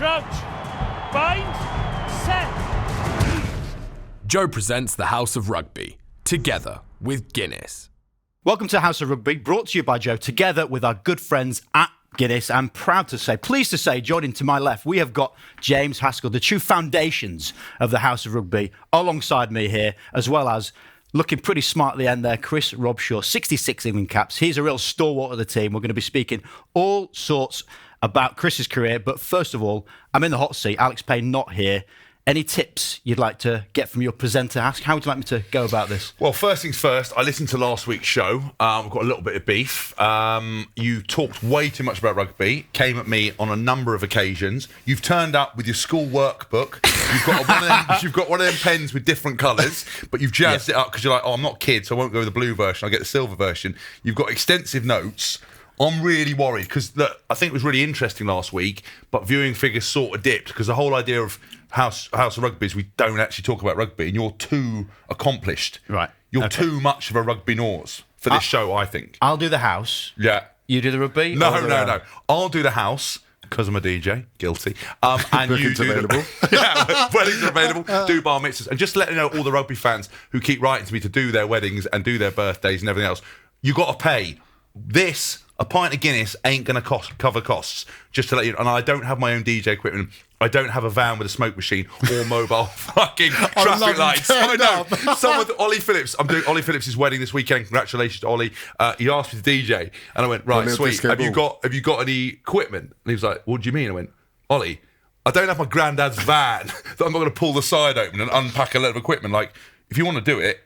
Crouch. Bind. Set. Joe presents the House of Rugby, together with Guinness. Welcome to House of Rugby, brought to you by Joe, together with our good friends at Guinness. I'm pleased to say, joining to my left, we have got James Haskell, the true foundations of the House of Rugby, alongside me here, as well as looking pretty smart at the end there, Chris Robshaw, 66 England caps. He's a real stalwart of the team. We're going to be speaking all sorts about Chris's career, but first of all, I'm in the hot seat. Alex Payne not here. Any tips you'd like to get from your presenter? How would you like me to go about this? Well, first things first, I listened to last week's show. We've got a little bit of beef. You talked way too much about rugby, came at me on a number of occasions. You've turned up with your school workbook. You've got one of them pens with different colours, but you've jazzed it up because you're like, oh, I'm not a kid, so I won't go with the blue version. I'll get the silver version. You've got extensive notes. I'm really worried because I think it was really interesting last week, but viewing figures sort of dipped because the whole idea of House of Rugby is we don't actually talk about rugby, and you're too accomplished. Right. You're too much of a rugby nose for this show, I think. I'll do the house. Yeah. You do the rugby? No. I'll do the house because I'm a DJ. Guilty. And you do available. Weddings are available. Do bar mitzvahs. And just letting know all the rugby fans who keep writing to me to do their weddings and do their birthdays and everything else, you got to pay. A pint of Guinness ain't going to cover costs, just to let you know. And I don't have my own DJ equipment. I don't have a van with a smoke machine or mobile fucking traffic lights. I know. Someone, Ollie Phillips, I'm doing Ollie Phillips' wedding this weekend. Congratulations to Ollie. He asked me to DJ, and I went, right, sweet. Have you got any equipment? And he was like, what do you mean? I went, Ollie, I don't have my granddad's van that I'm not going to pull the side open and unpack a load of equipment. Like, if you want to do it,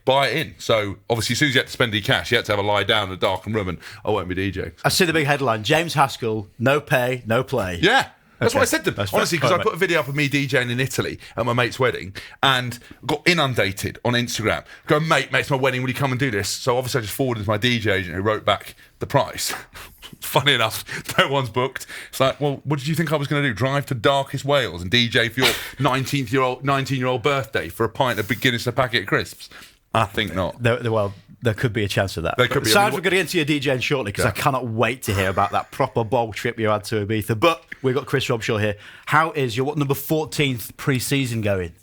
buy it in. So obviously, as soon as you had to spend your cash, you had to have a lie down in a darkened room, and I won't be DJing. I see the big headline: James Haskell, no pay, no play. Yeah. That's Okay. what I said to them. Honestly, because I put a video up of me DJing in Italy at my mate's wedding and got inundated on Instagram. Going, mate, it's my wedding, will you come and do this? So obviously I just forwarded to my DJ agent who wrote back the price. Funny enough, no one's booked. It's like, well, what did you think I was going to do? Drive to darkest Wales and DJ for your 19-year-old birthday for a pint of Guinness and a packet of crisps? I think not. There could be a chance of that. There could be. We're going to get into your DJing shortly because I cannot wait to hear about that proper bowl trip you had to Ibiza. But we've got Chris Robshaw here. How is your number 14th pre-season going?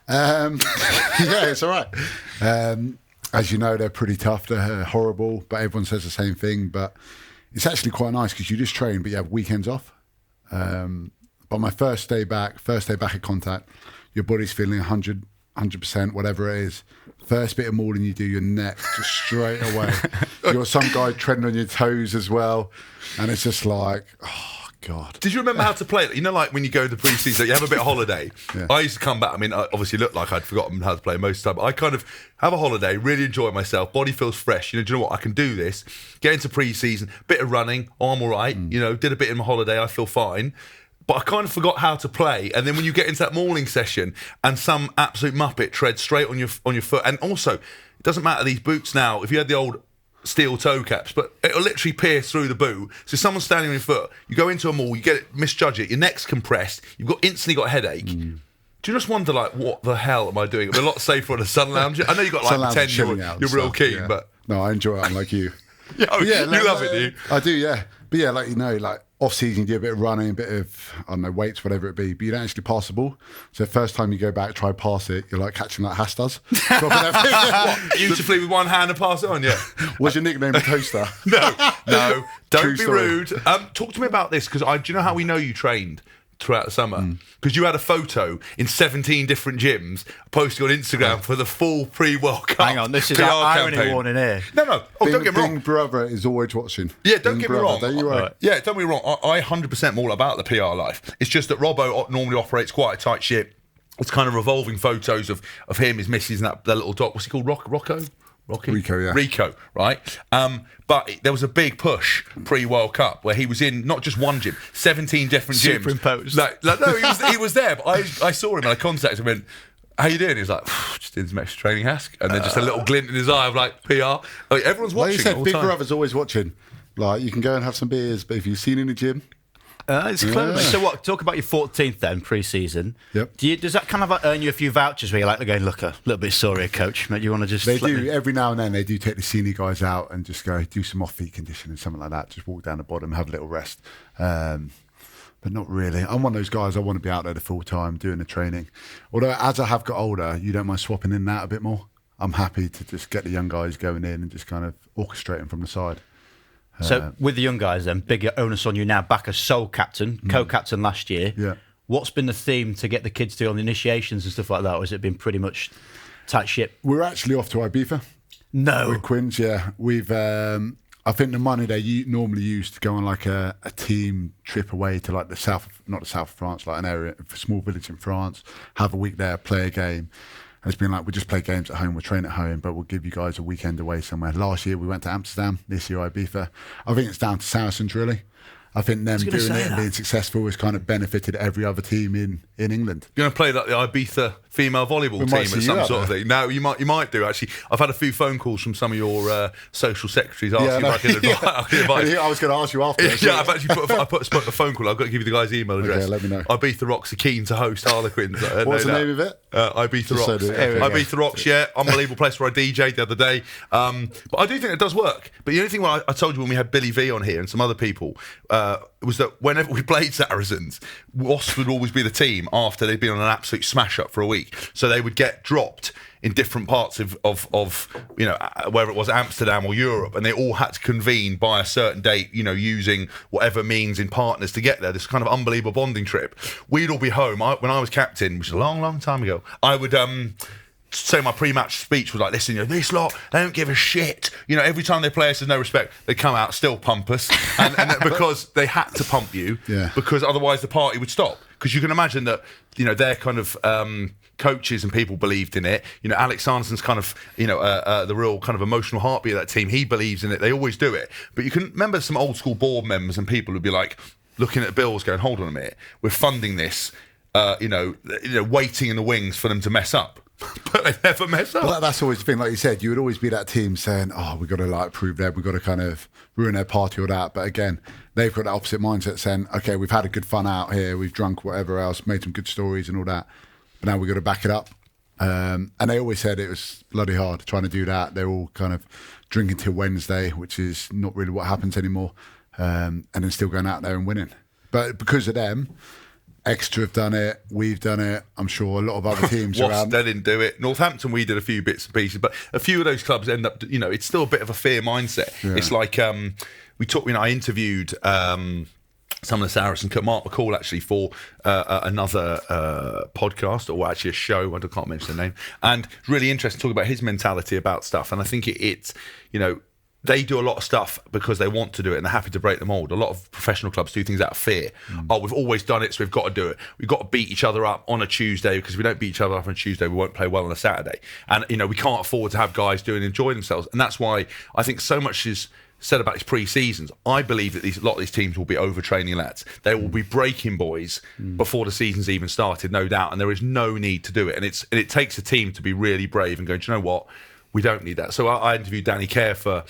Yeah, it's all right. As you know, they're pretty tough. They're horrible, but everyone says the same thing. But it's actually quite nice because you just train, but you have weekends off. But my first day back at contact, your body's feeling 100%, whatever it is. First bit of mauling you do, your neck just straight away. You got some guy treading on your toes as well, and it's just like, oh God. Did you remember how to play it? You know, like when you go to pre-season, you have a bit of holiday. Yeah. I used to come back. I mean, I obviously looked like I'd forgotten how to play most of the time. But I kind of have a holiday, really enjoy myself. Body feels fresh. Do you know what? I can do this. Get into pre-season, bit of running. Oh, I'm all right. Did a bit in my holiday. I feel fine. But I kind of forgot how to play, and then when you get into that morning session and some absolute muppet treads straight on your foot, and also it doesn't matter these boots now. If you had the old steel toe caps, but it'll literally pierce through the boot. So someone's standing on your foot, you go into a mall, you get it, misjudge it, your neck's compressed, you've instantly got a headache. Do you just wonder, like, what the hell am I doing? I'm a lot safer on a sun lounge. I know you've got like pretend you're real keen, but no, I enjoy it. I'm like you. You love it, do you? I do, yeah. But yeah, like off season, you do a bit of running, a bit of, I don't know, weights, whatever it be, but you don't actually pass the ball. So first time you go back, try pass it, you're like catching like Haskell does. Beautifully with one hand and pass it on, yeah. What's your nickname, Toaster? No, don't True be story. rude. Talk to me about this, because do you know how we know you trained throughout the summer? Because you had a photo in 17 different gyms posting on Instagram for the full pre-World Cup. Hang on, this is PR irony campaign. warning here. No. Oh, don't get me wrong. Big brother is always watching. Yeah, don't get me wrong. Don't you right? Yeah, don't get me wrong. I 100% am all about the PR life. It's just that Robbo normally operates quite a tight ship. It's kind of revolving photos of him, his missus, and that little dog. What's he called? Rocco? Rico, yeah. Rico, right? But there was a big push pre-World Cup where he was in not just one gym, 17 different gyms. Superimposed. No, he was there. But I saw him and I contacted him and went, how you doing? He's like, just did some extra training, Hask. And then just a little glint in his eye of like, PR. Like, everyone's watching. Like you said, all Big the time. Brother's always watching. Like, you can go and have some beers, but if you've seen in the gym, It's clever. So what? Talk about your 14th then, pre-season. Yep. Does that kind of earn you a few vouchers where you're like, going, look, a little bit sorry, coach. Maybe you want to just... they do, every now and then, they do take the senior guys out and just go do some off-feet conditioning, something like that. Just walk down the bottom, have a little rest. but not really. I'm one of those guys, I want to be out there the full time doing the training. Although as I have got older, you don't mind swapping in and out a bit more. I'm happy to just get the young guys going in and just kind of orchestrating from the side. So with the young guys then, bigger onus on you now, back as sole captain, co-captain last year. Yeah. What's been the theme to get the kids to on the initiations and stuff like that, or has it been pretty much tight ship? We're actually off to Ibiza. No. With Quins, yeah. We've, I think the money they normally use to go on like a team trip away to like not the south of France, like an area, a small village in France, have a week there, play a game. And it's been like, we just play games at home, we train at home, but we'll give you guys a weekend away somewhere. Last year we went to Amsterdam, this year Ibiza. I think it's down to Saracens really. I think them doing it and being successful has kind of benefited every other team in England. You're going to play like the Ibiza female volleyball team at some sort of thing? No, you might do actually. I've had a few phone calls from some of your social secretaries asking if I can advise. I was going to ask you after. Yeah, I've actually put a phone call. I've got to give you the guy's email address. Okay, let me know. Ibiza Rocks are keen to host Harlequins. What's the name of it? Ibiza Rocks. Ibiza Rocks, yeah. Unbelievable place where I DJ'd the other day. But I do think it does work. But the only thing I told you when we had Billy V on here and some other people was that whenever we played Saracens, Wasps would always be the team after they'd been on an absolute smash up for a week. So they would get dropped in different parts of whether it was Amsterdam or Europe, and they all had to convene by a certain date, using whatever means in partners to get there. This kind of unbelievable bonding trip. We'd all be home. When I was captain, which is a long, long time ago, I would so my pre-match speech was like, listen, this lot, they don't give a shit. Every time they play us, there's no respect. They come out, still pump us. And because they had to pump you, because otherwise the party would stop. Because you can imagine that, their kind of coaches and people believed in it. Alex Sanderson's kind of, the real kind of emotional heartbeat of that team. He believes in it. They always do it. But you can remember some old school board members and people who'd be like, looking at bills going, hold on a minute, we're funding this, waiting in the wings for them to mess up. But they never mess up. Well, that's always the thing. Like you said, you would always be that team saying, we've got to prove them, we've got to kind of ruin their party or that. But again, they've got the opposite mindset saying, okay, we've had a good fun out here, we've drunk whatever else, made some good stories and all that, but now we've got to back it up. And they always said it was bloody hard trying to do that. They're all kind of drinking till Wednesday, which is not really what happens anymore, and then still going out there and winning. But because of them, Exeter have done it, we've done it, I'm sure a lot of other teams around. They didn't do it. Northampton, we did a few bits and pieces, but a few of those clubs end up, it's still a bit of a fear mindset. Yeah. It's like, I interviewed some of the Saracens, Mark McCall actually, for another podcast, or actually a show, I can't mention the name, and it's really interesting to talk about his mentality about stuff. And I think it's they do a lot of stuff because they want to do it and they're happy to break the mould. A lot of professional clubs do things out of fear. We've always done it, so we've got to do it. We've got to beat each other up on a Tuesday, because if we don't beat each other up on a Tuesday, we won't play well on a Saturday. And, we can't afford to have guys enjoy themselves. And that's why I think so much is said about these pre-seasons. I believe that a lot of these teams will be overtraining lads. They will be breaking boys before the season's even started, no doubt. And there is no need to do it. And it takes a team to be really brave and go, do you know what? We don't need that. So I interviewed Danny Kerr for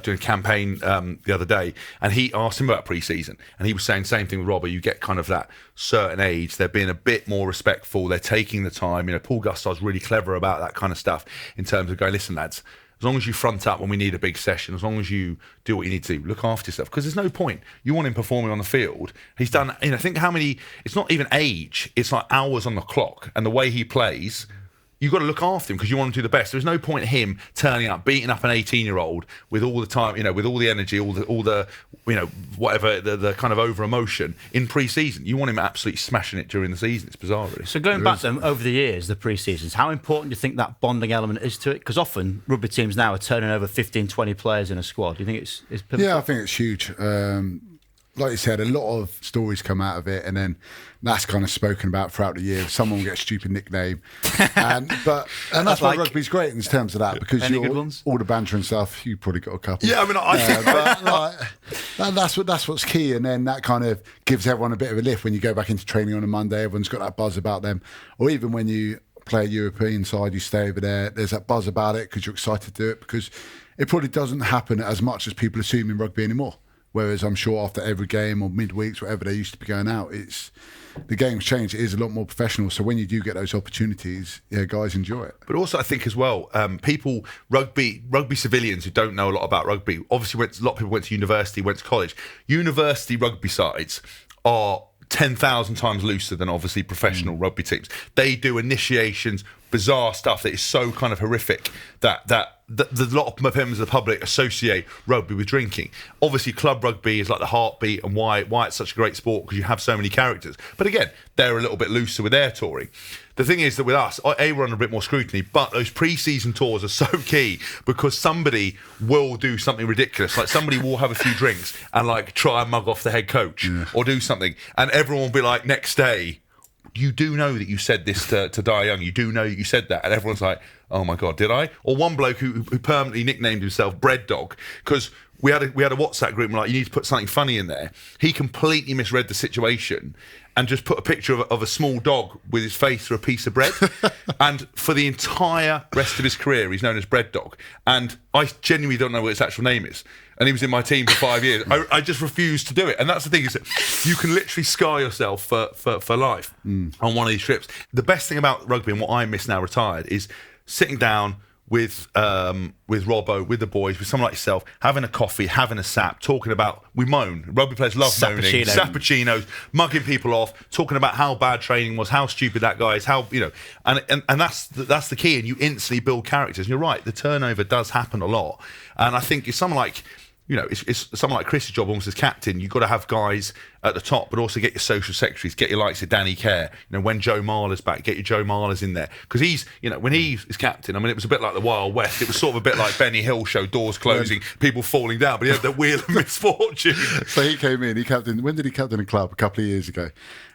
doing a campaign the other day, and he asked him about pre-season, and he was saying the same thing with Robert. You get kind of that certain age, they're being a bit more respectful, they're taking the time. Paul Gustard's really clever about that kind of stuff in terms of going, listen lads, as long as you front up when we need a big session, as long as you do what you need to do, look after yourself, because there's no point. You want him performing on the field. He's done, think how many, it's not even age, it's like hours on the clock, and the way he plays, you've got to look after him because you want him to do the best. There's no point in him turning up, beating up an 18-year-old with all the time, with all the energy, all the whatever, the kind of over-emotion in pre-season. You want him absolutely smashing it during the season. It's bizarre, really. So going back then, over the years, the pre-seasons, how important do you think that bonding element is to it? Because often rugby teams now are turning over 15, 20 players in a squad. Do you think it's pivotal? Yeah, I think it's huge. Like you said, a lot of stories come out of it, and then that's kind of spoken about throughout the year. Someone will get a stupid nickname, and that's why rugby's great in terms of that, because all the banter and stuff. You probably got a couple. Yeah, I think that's what's key, and then that kind of gives everyone a bit of a lift when you go back into training on a Monday. Everyone's got that buzz about them, or even when you play a European side, you stay over there. There's that buzz about it because you're excited to do it, because it probably doesn't happen as much as people assume in rugby anymore. Whereas I'm sure after every game or midweeks, whatever they used to be going out, the game's changed. It is a lot more professional. So when you do get those opportunities, guys enjoy it. But also, I think as well, rugby civilians who don't know a lot about rugby, obviously a lot of people went to university, went to college. University rugby sides are 10,000 times looser than obviously professional rugby teams. They do initiations, bizarre stuff that is so kind of horrific that the lot of members of the public associate rugby with drinking. Obviously, club rugby is like the heartbeat and why it's such a great sport, because you have so many characters. But again, they're a little bit looser with their touring. The thing is that with us, we're under a bit more scrutiny, but those pre-season tours are so key, because somebody will do something ridiculous. Like somebody will have a few drinks and like try and mug off the head coach or do something, and everyone will be like, next day, you do know that you said this to Dai Young. You do know you said that. And everyone's like, oh my God, did I? Or one bloke who permanently nicknamed himself Bread Dog, because we had a WhatsApp group and we're like, you need to put something funny in there. He completely misread the situation and just put a picture of a small dog with his face through a piece of bread. And for the entire rest of his career, he's known as Bread Dog. And I genuinely don't know what his actual name is. And he was in my team for 5 years. I just refused to do it. And that's the thing, is that you can literally scar yourself for life on one of these trips. The best thing about rugby, and what I miss now retired, is sitting down with Robbo, with the boys, with someone like yourself, having a coffee, having a sap, talking about, we moan. Rugby players love moaning. Sappuccinos, mugging people off, talking about how bad training was, how stupid that guy is, how, you know, and that's the key, and you instantly build characters. And you're right, the turnover does happen a lot. And I think it's someone like, you know, it's someone like Chris's job almost as captain. You've got to have guys at the top, but also get your social secretaries, get your likes of Danny Kerr. You know, when Joe Marler's back, get your Joe Marlers in there. Because he's, you know, when he is captain, I mean, it was a bit like the Wild West. It was sort of a bit like Benny Hill show, doors closing, people falling down, but he had the wheel of misfortune. So he came in, when did he captain a club? A couple of years ago.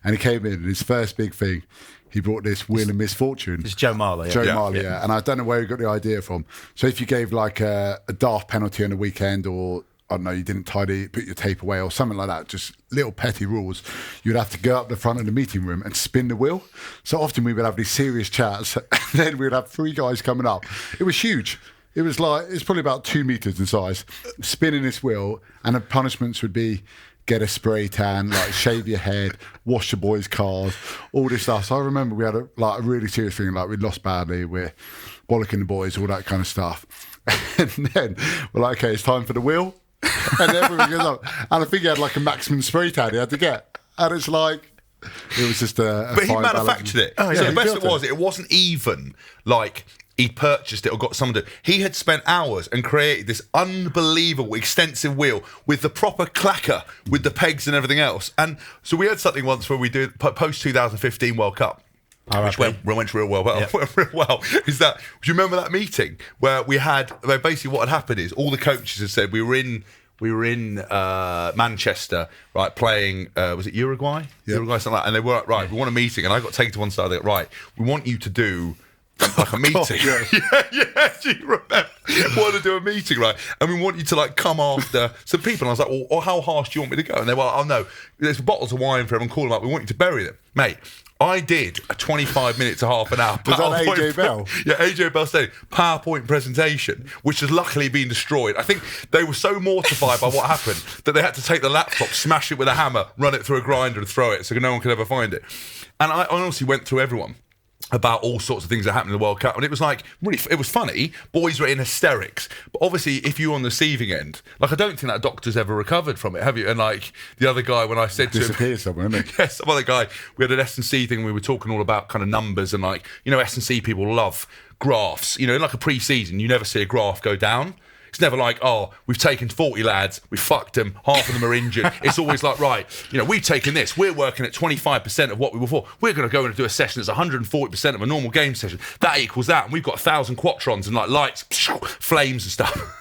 And he came in, and his first big thing, he brought this wheel of misfortune. It's Joe Marler, Joe Marler, yeah. And I don't know where he got the idea from. So if you gave like a daft penalty on the weekend, or I don't know, you didn't put your tape away or something like that, just little petty rules, you'd have to go up the front of the meeting room and spin the wheel. So often we would have these serious chats, and then we'd have three guys coming up. It was huge. It was probably about 2 meters in size, spinning this wheel, and the punishments would be get a spray tan, like shave your head, wash the boys' cars, all this stuff. So I remember we had a really serious thing, like we lost badly, we're bollocking the boys, all that kind of stuff. And then we're like, okay, it's time for the wheel. And everyone goes up. And I think he had like a maximum spray tan he had to get. And it's like, it was just a But he manufactured it. Oh, yeah, so the best it wasn't even like he'd purchased it or got someone to. He had spent hours and created this unbelievable extensive wheel with the proper clacker, with the pegs and everything else. And so we had something once where we did post 2015 World Cup. Which went real well. Went real well. Is that? Do you remember that meeting where we had? Basically, what had happened is all the coaches had said we were in Manchester, right, playing. Was it Uruguay? Yeah. Uruguay, something like that. And they were like, right. We want a meeting, and I got taken to one side. They go, right. We want you to do like a meeting. yeah. Do you remember? Want to do a meeting, right? And we want you to like come after some people. And I was like, well, how harsh do you want me to go? And they were like, oh no, there's bottles of wine for everyone. Call them up. We want you to bury them, mate. I did a 25 minute to half an hour. Was that AJ Bell? Yeah, AJ Bell Stadium PowerPoint presentation, which has luckily been destroyed. I think they were so mortified by what happened that they had to take the laptop, smash it with a hammer, run it through a grinder and throw it so no one could ever find it. And I honestly went through everyone about all sorts of things that happened in the World Cup, and it was like really, it was funny. Boys were in hysterics, but obviously, if you're on the receiving end, like I don't think that doctor's ever recovered from it, have you? And like the other guy, when I said to him, somewhere, isn't it? Yes, some other guy, we had an S&C thing. We were talking all about kind of numbers and like, you know, S&C people love graphs. You know, in like a pre-season, you never see a graph go down. It's never like, oh, we've taken 40 lads, we fucked them, half of them are injured. It's always like, right, you know, we've taken this, we're working at 25% of what we were for. We're going to go and do a session that's 140% of a normal game session. That equals that, and we've got 1,000 quatrons and like lights, flames and stuff.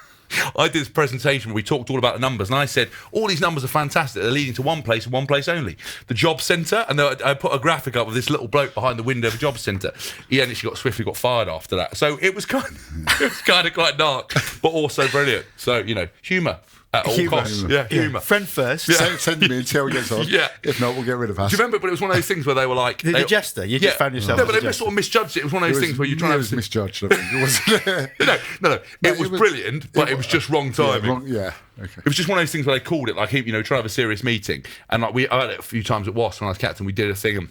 I did this presentation where we talked all about the numbers, and I said, all these numbers are fantastic. They're leading to one place and one place only. The job centre, and I put a graphic up of this little bloke behind the window of a job centre. He actually swiftly got fired after that. So it was kind of quite dark, but also brilliant. So, you know, humour. At all costs. Yeah, humour. Friend first. Yeah. Send me and see how it gets on. Yeah. If not, we'll get rid of us. Do you remember? But it was one of those things where they were like... The jester. You just found yourself. No, but they sort of misjudged it. It was one of those things where you're trying to... It was misjudged, I think. It wasn't. No. It was brilliant, but it was just wrong timing. Yeah, okay. It was just one of those things where they called it, like, you know, try to have a serious meeting. And like I had it a few times at Wasps when I was captain. We did a thing,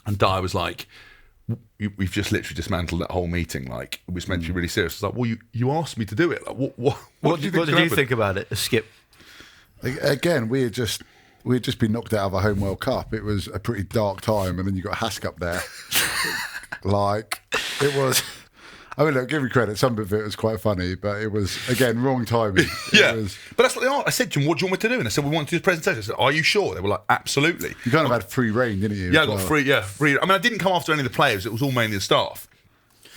and Di was like... We've just literally dismantled that whole meeting. Like, it was meant to be really serious. It's like, well, you asked me to do it. Like, what did you think about it, Skip? Again, we had just we'd just been knocked out of a home World Cup. It was a pretty dark time, and then you got Haskell up there. Like, it was. I mean, look, give me credit. Some of it was quite funny, but it was, again, wrong timing. But that's what they are. I said to them, what do you want me to do? And I said, we want to do the presentation. I said, are you sure? They were like, absolutely. You kind of had free reign, didn't you? Yeah, I got free. I mean, I didn't come after any of the players. It was all mainly the staff.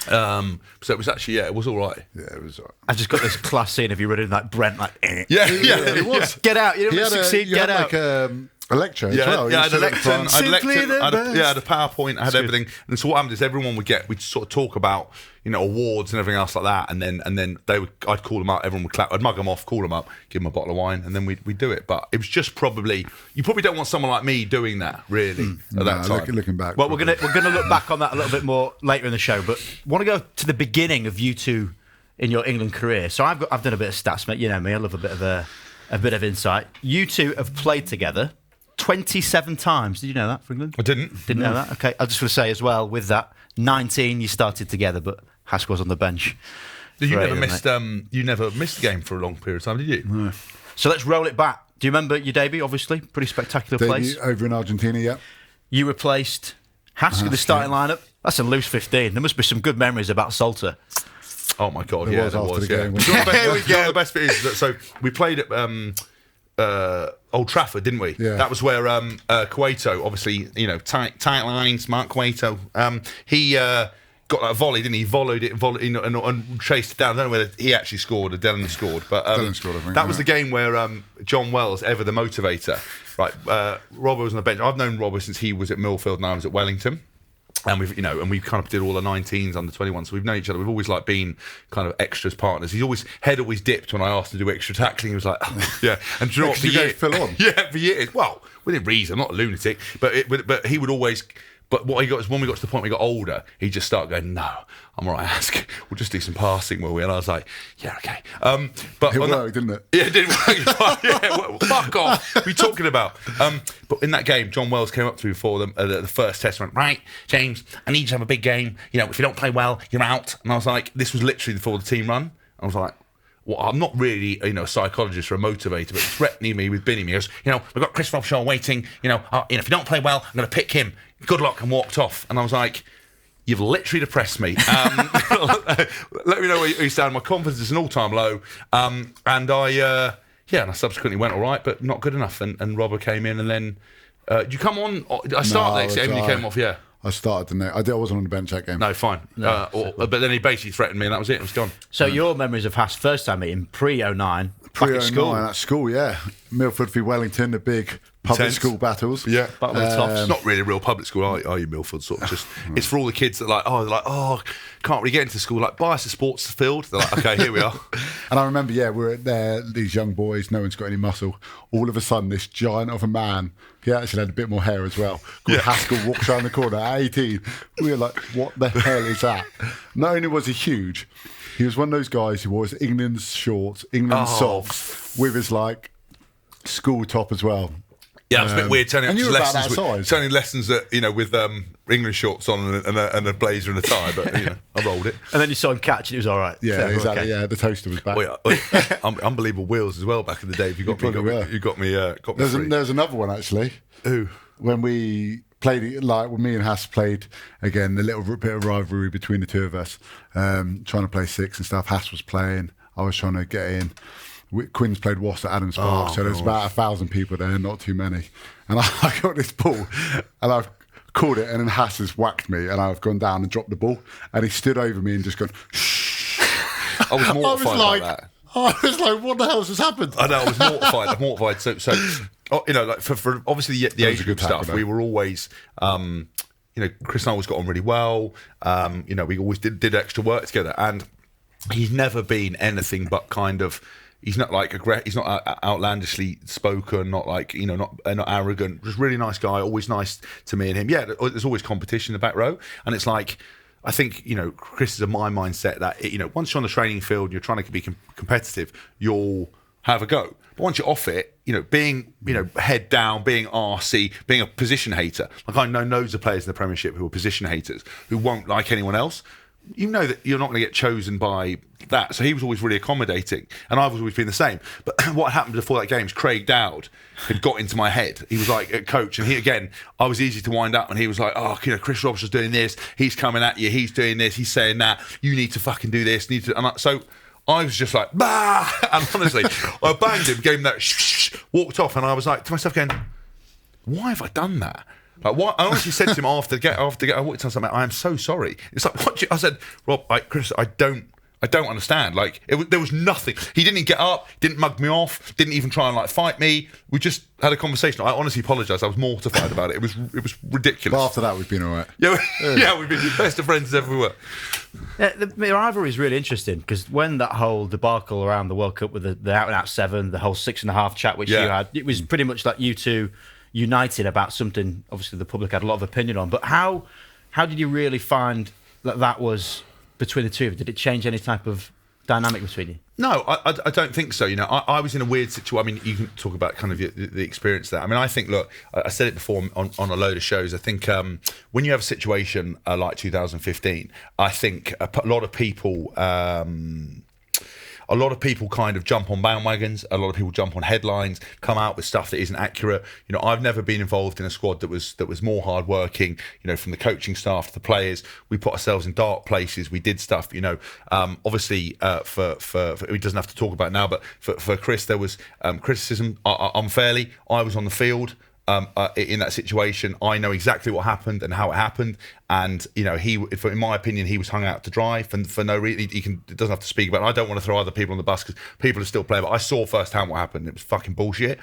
So it was actually, it was all right. Yeah, it was all right. I just got this class scene of you running like Brent, like, Yeah, it was. Get out. You didn't succeed, get out. Like, a lecture as well. Yeah, I had a lecture. I had the a PowerPoint. I had everything. And so what happened is everyone we'd sort of talk about, awards and everything else like that. And then I'd call them up. Everyone would clap. I'd mug them off, call them up, give them a bottle of wine, and then we'd do it. But it was just you probably don't want someone like me doing that really at that time. Looking back. Well, we're gonna look back on that a little bit more later in the show. But want to go to the beginning of you two in your England career. So I've done a bit of stats, mate. You know me. I love a bit of insight. You two have played together 27 times. Did you know that for England? I didn't. Didn't know that? Okay. I just want to say as well, with that, 19 you started together, but Haskell was on the bench. You never missed a game for a long period of time, did you? No. So let's roll it back. Do you remember your debut, obviously? Pretty spectacular place. Over in Argentina, yeah. You replaced Haskell, the starting lineup. That's a loose 15. There must be some good memories about Salter. Oh, my God, There was. the Yeah. game. The best bit is that, so we played at Old Trafford, didn't we? Yeah. That was where Cueto, obviously, tight lines, Mark Cueto, he got that volley, didn't he? He volleyed it and chased it down. I don't know whether he actually scored or Dylan scored, but Dylan scored, I think, that was the game where John Wells, ever the motivator, right? Robert was on the bench. I've known Robert since he was at Millfield and I was at Wellington. And we kind of did all the 19s, under 21s. So we've known each other. We've always been kind of extras partners. Head always dipped when I asked to do extra tackling. He was like, oh, yeah. And do you know what? You go full on. Yeah, for years. Well, within reason. I'm not a lunatic, but he would always. But what he got is when we got to the point we got older, he just started going, no, I'm all right, Ask. We'll just do some passing, will we? And I was like, yeah, okay. But It worked, didn't it? Yeah, it did work. Yeah, fuck off. What are you talking about? But in that game, John Wells came up to me before the first test and went, right, James, I need you to have a big game. If you don't play well, you're out. And I was like, this was literally before the team run. I was like, well, I'm not really, a psychologist or a motivator, but threatening me with binning me. He goes, we've got Chris Robshaw waiting. If you don't play well, I'm going to pick him. Good luck, and walked off. And I was like, you've literally depressed me. Let me know where you stand. My confidence is an all-time low. And I subsequently went all right, but not good enough. And Robert came in, and then did you come on? I started next game, and you came off. Yeah. I started the next. I wasn't on the bench that game. No, fine. But then he basically threatened me, and that was it. It was gone. So your memories of Haas first time meeting pre-09, Pre-09 at school, yeah. Milford v Wellington, the big public school battles. Yeah. Battle of the Tops. It's not really a real public school, are you, Milford? Sort of just. It's for all the kids that can't really get into school. Like, buy us a sports field. They're like, okay, here we are. And I remember, we're there, these young boys, no one's got any muscle. All of a sudden, this giant of a man, he actually had a bit more hair as well, called Haskell, walks around the corner at 18. We were like, what the hell is that? Not only was he huge, he was one of those guys who wore his England's shorts, England's socks, with his school top as well. Yeah, it was a bit weird turning and up you to were about lessons, that size. turning lessons that with England shorts on and a blazer and a tie, but I rolled it. And then you saw him catch it, it was all right. Yeah, So, exactly. okay. Yeah, the toaster was back. Unbelievable wheels as well back in the day. You got me. There's another one actually. Who? When we played, when me and Hass played again, a little bit of rivalry between the two of us, trying to play six and stuff. Hass was playing, I was trying to get in. Quinn's played Wasp at Adams Park, so there's about 1,000 people there, not too many. And I got this ball, and I've caught it, and then Hass has whacked me, and I've gone down and dropped the ball, and he stood over me and just gone, shh. I was mortified about that. I was like, what the hell has happened? I know, I was mortified. I'm mortified. So for obviously the age group stuff, we were always, Chris and I always got on really well. We always did extra work together, and he's never been anything but kind of. He's not he's not outlandishly spoken, not not arrogant. Just really nice guy, always nice to me and him. Yeah, there's always competition in the back row, and it's like. I think, Chris is of my mindset that, once you're on the training field and you're trying to be competitive, you'll have a go. But once you're off it, being, head down, being arsey, being a position hater. Like I know loads of players in the Premiership who are position haters, who won't like anyone else. you know that you're not going to get chosen by that. So he was always really accommodating, and I've always been the same. But what happened before that game is Craig Dowd had got into my head. He was like a coach, and I was easy to wind up, and he was like, oh, Chris Robshaw's doing this, he's coming at you, he's doing this, he's saying that, you need to fucking do this, so I was just like, bah! And honestly, I banged him, gave him that walked off, and I was like to myself going, why have I done that? Like, what? I honestly said to him after I walked on something, I am so sorry. It's like, I said, Rob, Chris, I don't understand. Like, there was nothing. He didn't get up, didn't mug me off, didn't even try and fight me. We just had a conversation. I honestly apologise. I was mortified about it. It was ridiculous. But after that, we've been all right. Yeah, we've been the best of friends as ever we were. The rivalry is really interesting because when that whole debacle around the World Cup with the out-and-out 7, the whole 6.5 chat which you had, it was pretty much like you two united about something. Obviously, the public had a lot of opinion on. But how did you really find that was between the two of you? Did it change any type of dynamic between you? No, I don't think so. I was in a weird situation. I mean, you can talk about kind of the experience there. I mean, I think, look, I said it before on a load of shows. I think when you have a situation like 2015, I think a lot of people kind of jump on bandwagons. A lot of people jump on headlines, come out with stuff that isn't accurate. I've never been involved in a squad that was more hardworking. From the coaching staff to the players, we put ourselves in dark places. We did stuff. Obviously, for he doesn't have to talk about it now, but for Chris, there was criticism unfairly. I was on the field. In that situation, I know exactly what happened and how it happened, and in my opinion, he was hung out to dry for no reason. He doesn't have to speak about it. I don't want to throw other people on the bus because people are still playing, but I saw firsthand what happened. It was fucking bullshit.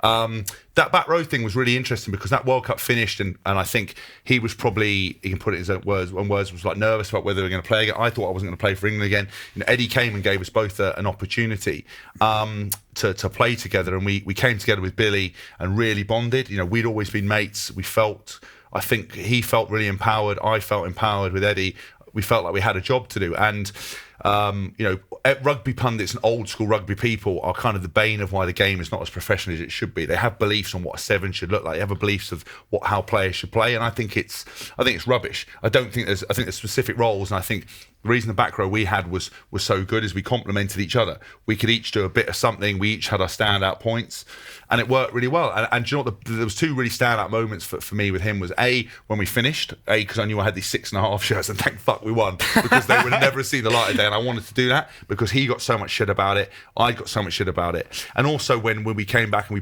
That back row thing was really interesting because that World Cup finished, and I think he was probably, he can put it in his own words, was like nervous about whether we were going to play again. I thought I wasn't going to play for England again. Eddie came and gave us both an opportunity to play together, and we came together with Billy and really bonded. We'd always been mates. I think he felt really empowered. I felt empowered with Eddie. We felt like we had a job to do, and rugby pundits and old school rugby people are kind of the bane of why the game is not as professional as it should be. They have beliefs on what a 7 should look like. They have beliefs of how players should play, and I think it's rubbish. I think there's specific roles, and I think the reason the back row we had was so good is we complemented each other. We could each do a bit of something. We each had our standout points, and it worked really well. And do you know what? There was 2 really standout moments for me with him was when we finished, because I knew I had these 6.5 shirts, and thank fuck we won, because they would never see the light of day, and I wanted to do that because he got so much shit about it. I got so much shit about it. And also when we came back and we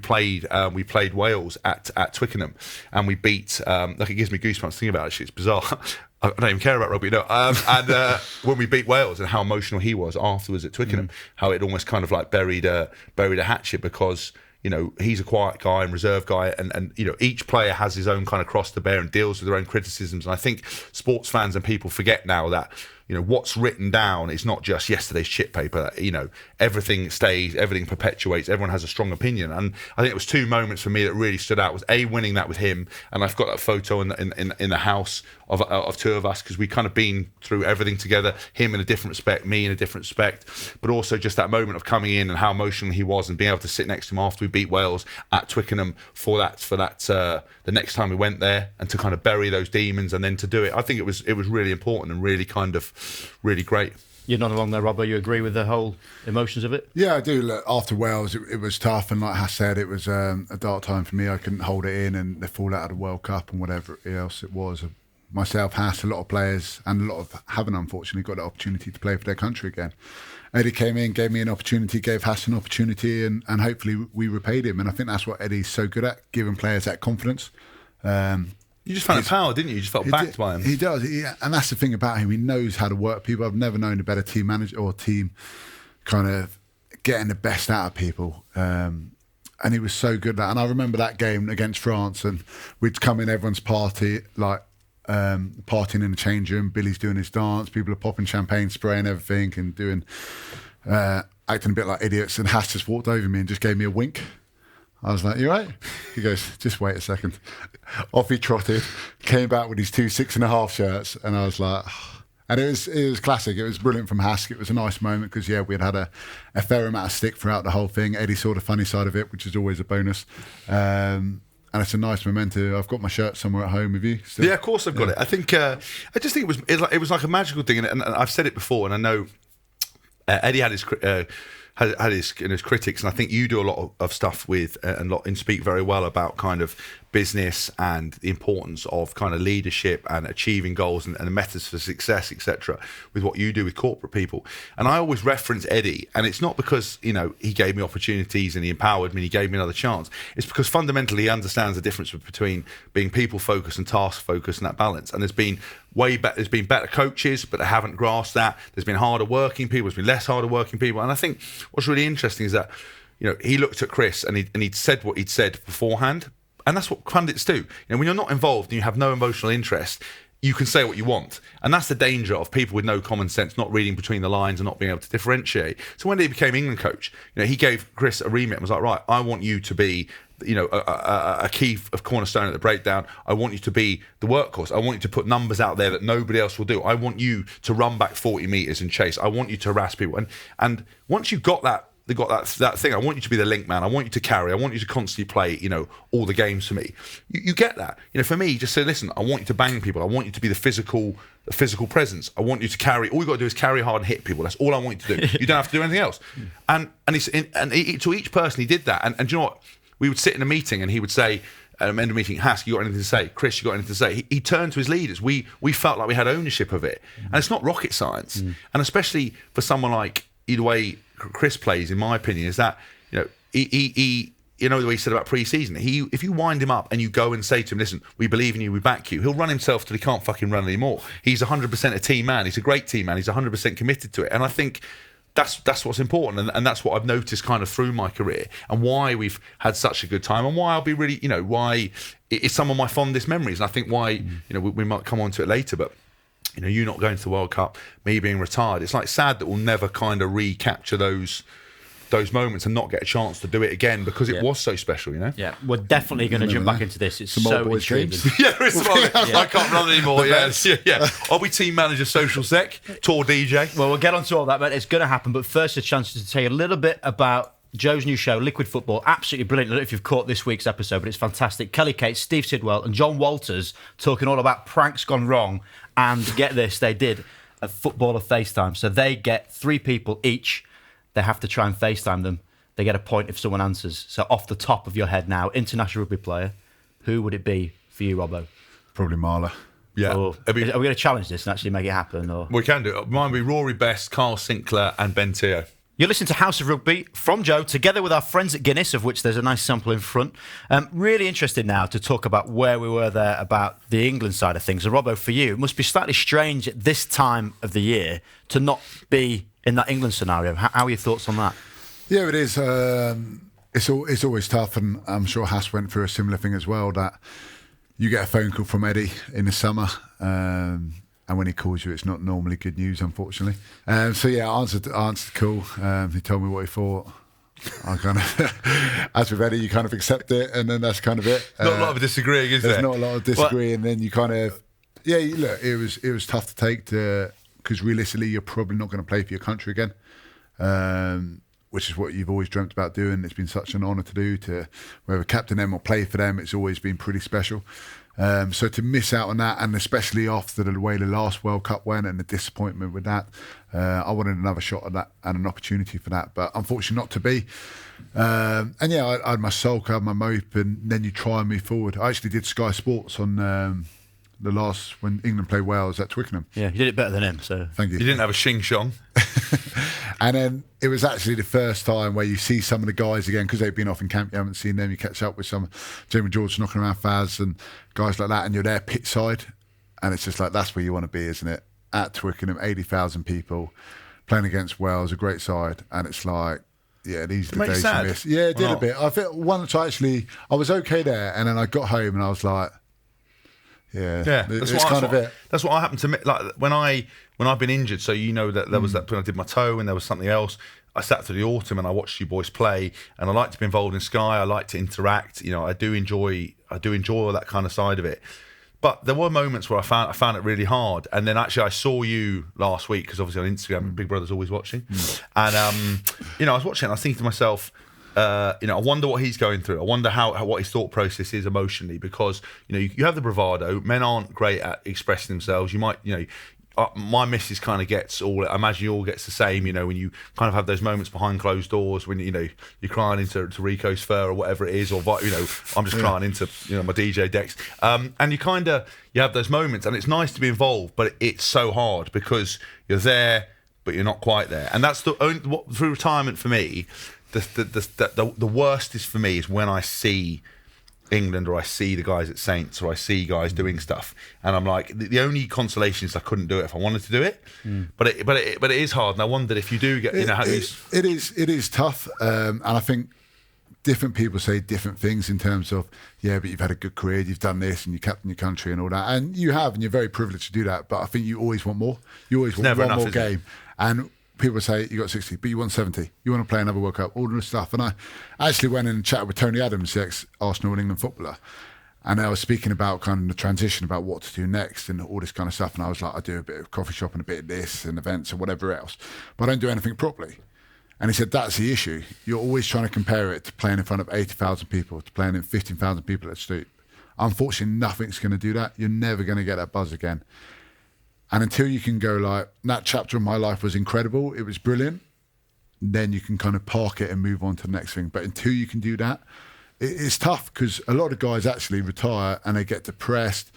played Wales at Twickenham, and we beat, it gives me goosebumps thinking about it. Actually, it's bizarre. I don't even care about rugby, no. And when we beat Wales and how emotional he was afterwards at Twickenham, how it almost kind of like buried a hatchet because he's a quiet guy and reserved guy, and each player has his own kind of cross to bear and deals with their own criticisms. And I think sports fans and people forget now that what's written down is not just yesterday's shit paper. Everything stays, everything perpetuates, everyone has a strong opinion. And I think it was 2 moments for me that really stood out. Was winning that with him, and I've got that photo in the house of 2 of us, because we kind of been through everything together, him in a different respect, me in a different respect, but also just that moment of coming in and how emotional he was, and being able to sit next to him after we beat Wales at Twickenham for that the next time we went there, and to kind of bury those demons and then to do it. I think it was really important and really kind of really great. You're not along there, Robbo. You agree with the whole emotions of it? Yeah, I do. Look, after Wales, it was tough, and like Hass said, it was a dark time for me. I couldn't hold it in, and the fallout of the World Cup and whatever else it was. Myself, Hass, a lot of players, and a lot of haven't unfortunately got the opportunity to play for their country again. Eddie came in, gave me an opportunity, gave Hass an opportunity, and hopefully we repaid him. And I think that's what Eddie's so good at, giving players that confidence. You just found power, didn't you? You just felt backed by him. He does, and that's the thing about him. He knows how to work people. I've never known a better team manager or team kind of getting the best out of people. And he was so good at that. And I remember that game against France, and we'd come in everyone's party, like partying in the change room. Billy's doing his dance. People are popping champagne, spraying everything, and doing acting a bit like idiots. And Hass just walked over me and just gave me a wink. I was like, "You right?" He goes, "Just wait a second." Off he trotted, came back with his 2 6.5 shirts, and I was like, and it was classic. It was brilliant from Haskell. It was a nice moment because we'd had a fair amount of stick throughout the whole thing. Eddie saw the funny side of it, which is always a bonus. And and it's a nice memento. I've got my shirt somewhere at home with you. Still. Yeah, of course I've got it. I think I just think it was like a magical thing, and I've said it before, and I know Eddie had his critics, and I think you do a lot of stuff with and speak very well about kind of business and the importance of kind of leadership and achieving goals and the methods for success, etc. with what you do with corporate people. And I always reference Eddie, and it's not because he gave me opportunities and he empowered me and he gave me another chance. It's because fundamentally he understands the difference between being people focused and task focused and that balance. And there's been better coaches, but they haven't grasped that. There's been harder working people, there's been less harder working people. And I think what's really interesting is that he looked at Chris and he'd said what he'd said beforehand. And that's what pundits do. When you're not involved and you have no emotional interest, you can say what you want. And that's the danger of people with no common sense, not reading between the lines and not being able to differentiate. So when he became England coach, he gave Chris a remit and was like, right, I want you to be a key of cornerstone at the breakdown. I want you to be the workhorse. I want you to put numbers out there that nobody else will do. I want you to run back 40 metres and chase. I want you to harass people. And once you've got that, they've got that thing. I want you to be the link man. I want you to carry. I want you to constantly play, all the games for me. You get that. For me, just say, listen, I want you to bang people. I want you to be the physical presence. I want you to carry. All you got to do is carry hard and hit people. That's all I want you to do. You don't have to do anything else. To each person, he did that. And do you know what? We would sit in a meeting and he would say, at the end of the meeting, Haskell, you got anything to say? Chris, you got anything to say? He turned to his leaders. We felt like we had ownership of it. And it's not rocket science. And especially for someone like the way Chris plays, in my opinion, is that he the way he said about pre-season. If you wind him up and you go and say to him, listen, we believe in you, we back you, he'll run himself till he can't fucking run anymore. He's 100% a team man. He's a great team man. He's 100% committed to it. And I think that's what's important, and that's what I've noticed kind of through my career, and why we've had such a good time, and why I'll be really, why it's some of my fondest memories. And I think why, we might come on to it later, but you not going to the World Cup, me being retired, it's like sad that we'll never kind of recapture those moments and not get a chance to do it again, because it was so special, Yeah, we're definitely going to jump back into this. It's so intriguing. I can't run anymore. Yeah. I'll be team manager, social sec, tour DJ. Well, we'll get on to all that, but it's going to happen. But first, a chance to tell you a little bit about Joe's new show, Liquid Football. Absolutely brilliant. I don't know if you've caught this week's episode, but it's fantastic. Kelly Cates, Steve Sidwell and John Walters talking all about pranks gone wrong. And get this, they did a footballer FaceTime. So they get 3 people each. They have to try and FaceTime them. They get a point if someone answers. So off the top of your head now, international rugby player, who would it be for you, Robbo? Probably Marla. Yeah. Are we going to challenge this and actually make it happen? Or? We can do it. Mine would be Rory Best, Carl Sinclair and Ben Teo. You're listening to House of Rugby from Joe, together with our friends at Guinness, of which there's a nice sample in front. Really interested now to talk about where we were there about the England side of things. And Robbo, for you, it must be slightly strange at this time of the year to not be in that England scenario. How are your thoughts on that? Yeah, it is. It's always tough, and I'm sure Haas went through a similar thing as well, that you get a phone call from Eddie in the summer, and when he calls you, it's not normally good news, unfortunately. I answered the call. He told me what he thought. I kind of, as with Eddie, you kind of accept it, and then that's kind of it. Not a lot of disagreeing, is there? There's not a lot of disagreeing, and then you kind of, look, it was tough to take, because realistically, you're probably not going to play for your country again, which is what you've always dreamt about doing. It's been such an honour to do, to whether captain them or play for them. It's always been pretty special. So to miss out on that, and especially after the way the last World Cup went and the disappointment with that, I wanted another shot at that and an opportunity for that, but unfortunately not to be. I had my sulk, I had my mope, and then you try and move forward. I actually did Sky Sports on the last, when England played Wales at Twickenham. Yeah, you did it better than him, so thank you. You didn't have a shing shong. And then it was actually the first time where you see some of the guys again, because they've been off in camp, you haven't seen them, you catch up with some Jamie George knocking around Faz and guys like that, and you're there pit side, and it's just like, that's where you want to be, isn't it? At Twickenham, 80,000 people playing against Wales, a great side, and it's like, yeah, these are the days you miss. Yeah, it did a bit. I felt once I was okay there, and then I got home and I was like, it's kind of it. That's what happened to me. Like when I've been injured, so that there was that when I did my toe and there was something else. I sat through the autumn and I watched you boys play, and I like to be involved in Sky. I like to interact. I do enjoy all that kind of side of it. But there were moments where I found it really hard. And then actually I saw you last week, because obviously on Instagram, Big Brother's always watching. And I was watching and I was thinking to myself, I wonder what he's going through. I wonder what his thought process is emotionally, because you have the bravado. Men aren't great at expressing themselves. You might, my missus kind of gets all. I imagine you all gets the same. When you kind of have those moments behind closed doors when you're crying into Rico's fur or whatever it is, or I'm just crying into my DJ decks. And you have those moments, and it's nice to be involved, but it's so hard because you're there, but you're not quite there. And that's through retirement for me. The worst is for me is when I see England, or I see the guys at Saints, or I see guys doing stuff, and I'm like, the only consolation is I couldn't do it if I wanted to do it. But it is hard, and I wondered if you do get it is tough, and I think different people say different things in terms of but you've had a good career, you've done this, and you captain your country and all that, and you have, and you're very privileged to do that. But I think you always want more. You always want one more game, and people say you got 60, but you want 70. You want to play another World Cup, all this stuff. And I actually went in and chatted with Tony Adams, the ex-Arsenal and England footballer, and I was speaking about kind of the transition, about what to do next and all this kind of stuff. And I was like, I do a bit of coffee shop and a bit of this and events and whatever else, but I don't do anything properly. And he said, that's the issue. You're always trying to compare it to playing in front of 80,000 people, to playing in 15,000 people at Stoop. Unfortunately, nothing's going to do that. You're never going to get that buzz again. And until you can go like, that chapter of my life was incredible, it was brilliant, then you can kind of park it and move on to the next thing. But until you can do that, it's tough, because a lot of guys actually retire and they get depressed.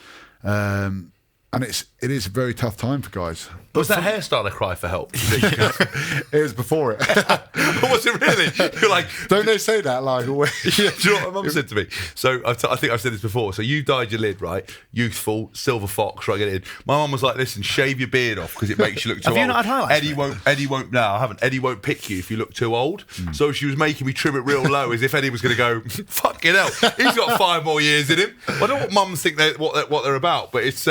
And it is a very tough time for guys. Was that hairstyle a cry for help? It was before it. Was it really? You're like, don't they say that like always? Yeah, do you know what my mum said to me? So I think I've said this before. So you dyed your lid, right? Youthful, silver fox, right? Get it in. My mum was like, listen, shave your beard off because it makes you look too old. Have you not had highlights? Eddie won't. No, I haven't. Eddie won't pick you if you look too old. So she was making me trim it real low, as if Eddie was going to go, fucking hell, he's got 5 more years in him. I don't know what mums think what they're about, but it's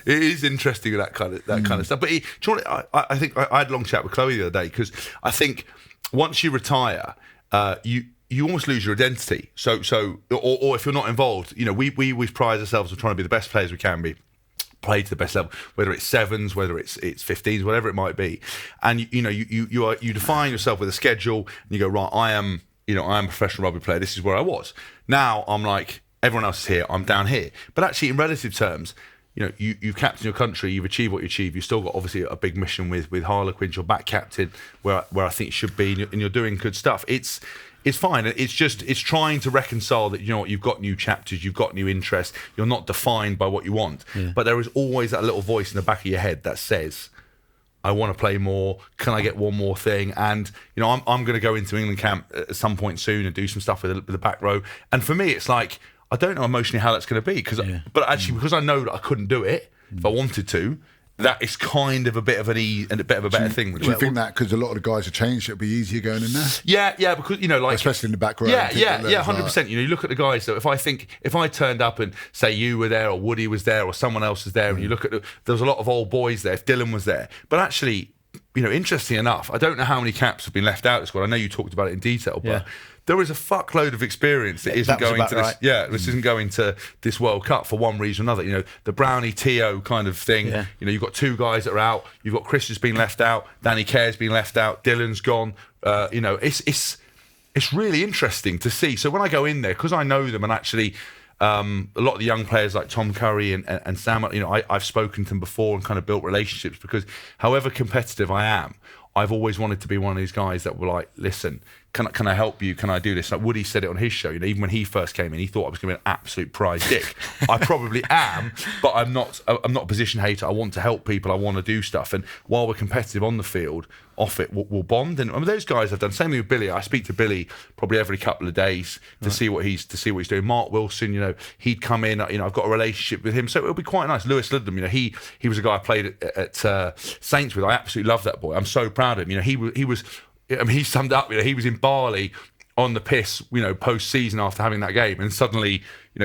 it is interesting, that kind of stuff. But do you know what, I think I had a long chat with Chloe the other day, because I think once you retire, you almost lose your identity. So or if you're not involved, we pride ourselves on trying to be the best players we can be, play to the best level, whether it's sevens, whether it's 15s, whatever it might be. And you define yourself with a schedule, and you go, right, I am a professional rugby player. This is where I was. Now I'm like, everyone else is here, I'm down here. But actually, in relative terms, you've captained your country, you've achieved what you achieved. You've still got obviously a big mission with Harlequins. You're back captain where I think you should be, and you're doing good stuff. It's fine. It's trying to reconcile that, you've got new chapters, you've got new interests. You're not defined by what you want, but there is always that little voice in the back of your head that says, I want to play more. Can I get one more thing? And I'm going to go into England camp at some point soon and do some stuff with the back row. And for me, it's like, I don't know emotionally how that's going to be, but actually because I know that I couldn't do it if I wanted to, that is kind of a bit of a better thing. Do you think that because a lot of the guys have changed, it'll be easier going in there? Yeah, because especially in the back row. Yeah, 100%. You look at the guys. So if I turned up and say you were there, or Woody was there, or someone else was there, and you look at there was a lot of old boys there. If Dylan was there, but actually, interesting enough, I don't know how many caps have been left out of the squad. I know you talked about it in detail, but there is a fuckload of experience that isn't going to this. Right. Yeah, this isn't going to this World Cup for one reason or another. The Brownie Tio kind of thing. Yeah. You've got 2 guys that are out. You've got Chris has been left out. Danny Care's been left out. Dylan's gone. It's really interesting to see. So when I go in there, because I know them, and actually a lot of the young players like Tom Curry and Sam, I've spoken to them before and kind of built relationships, because however competitive I am, I've always wanted to be one of these guys that were like, listen, can I help you? Can I do this? Like Woody said it on his show. Even when he first came in, he thought I was going to be an absolute prize dick. I probably am, but I'm not a position hater. I want to help people. I want to do stuff. And while we're competitive on the field, off it, we'll bond. And those guys have done. Same thing with Billy. I speak to Billy probably every couple of days to see what he's doing. Mark Wilson, he'd come in. I've got a relationship with him, so it'll be quite nice. Lewis Lidlam, he was a guy I played at Saints with. I absolutely love that boy. I'm so proud of him. He was. He summed up. He was in Bali on the piss, post-season after having that game, and suddenly,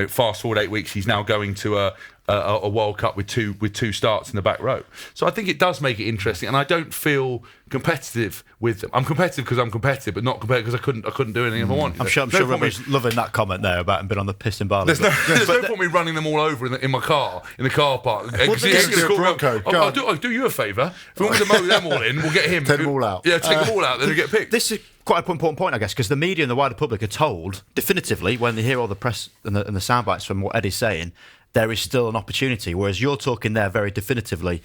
fast forward 8 weeks, he's now going to a World Cup with two starts in the back row. So I think it does make it interesting, and I don't feel competitive with them. I'm competitive because I'm competitive, but not competitive because I couldn't do anything if I wanted. I'm sure Robbie's loving that comment there about him being on the piss in Bali. There's no point me running them all over in my car in the car park. I'll do you a favour. If we want to mow them all in, we'll get him. Take them all out. Yeah, take them all out. Then we get picked. This is quite an important point, I guess, because the media and the wider public are told definitively when they hear all the press and the sound bites from what Eddie's saying, there is still an opportunity. Whereas you're talking there very definitively,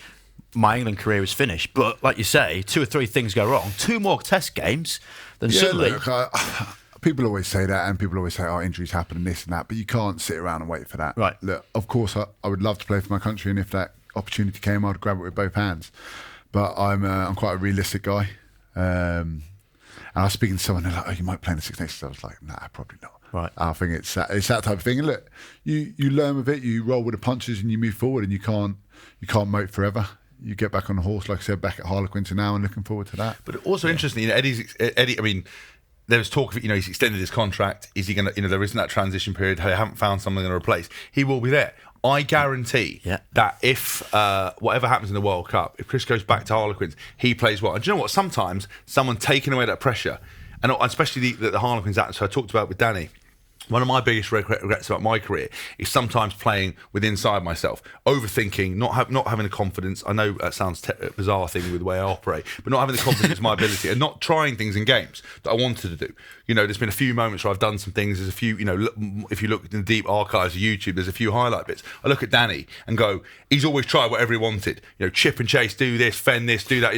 my England career is finished. But like you say, 2 or 3 things go wrong. 2 more Test games, then suddenly. Look, people always say that, and people always say, "Oh, injuries happen and this and that," but you can't sit around and wait for that. Right. Look, of course, I would love to play for my country, and if that opportunity came, I'd grab it with both hands. But I'm quite a realistic guy. And I was speaking to someone, they're like, "Oh, you might play in the Six Nations." I was like, "Nah, probably not." Right. I think it's that type of thing. And look, you learn with it, you roll with the punches, and you move forward. And you can't moat forever. You get back on the horse, like I said, back at Harlequin to now, and looking forward to that. But also interesting, Eddie. I mean, there was talk of, he's extended his contract. Is he going to? There isn't that transition period. They haven't found someone to replace. He will be there. I guarantee that if whatever happens in the World Cup, if Chris goes back to Harlequins, he plays well. And do you know what? Sometimes someone taking away that pressure, and especially the Harlequins atmosphere I talked about with Danny. One of my biggest regrets about my career is sometimes playing with inside myself, overthinking, not having the confidence. I know that sounds bizarre thing with the way I operate, but not having the confidence in my ability and not trying things in games that I wanted to do. There's been a few moments where I've done some things. There's a few, if you look in the deep archives of YouTube, there's a few highlight bits. I look at Danny and go, he's always tried whatever he wanted. Chip and chase, do this, fend this, do that.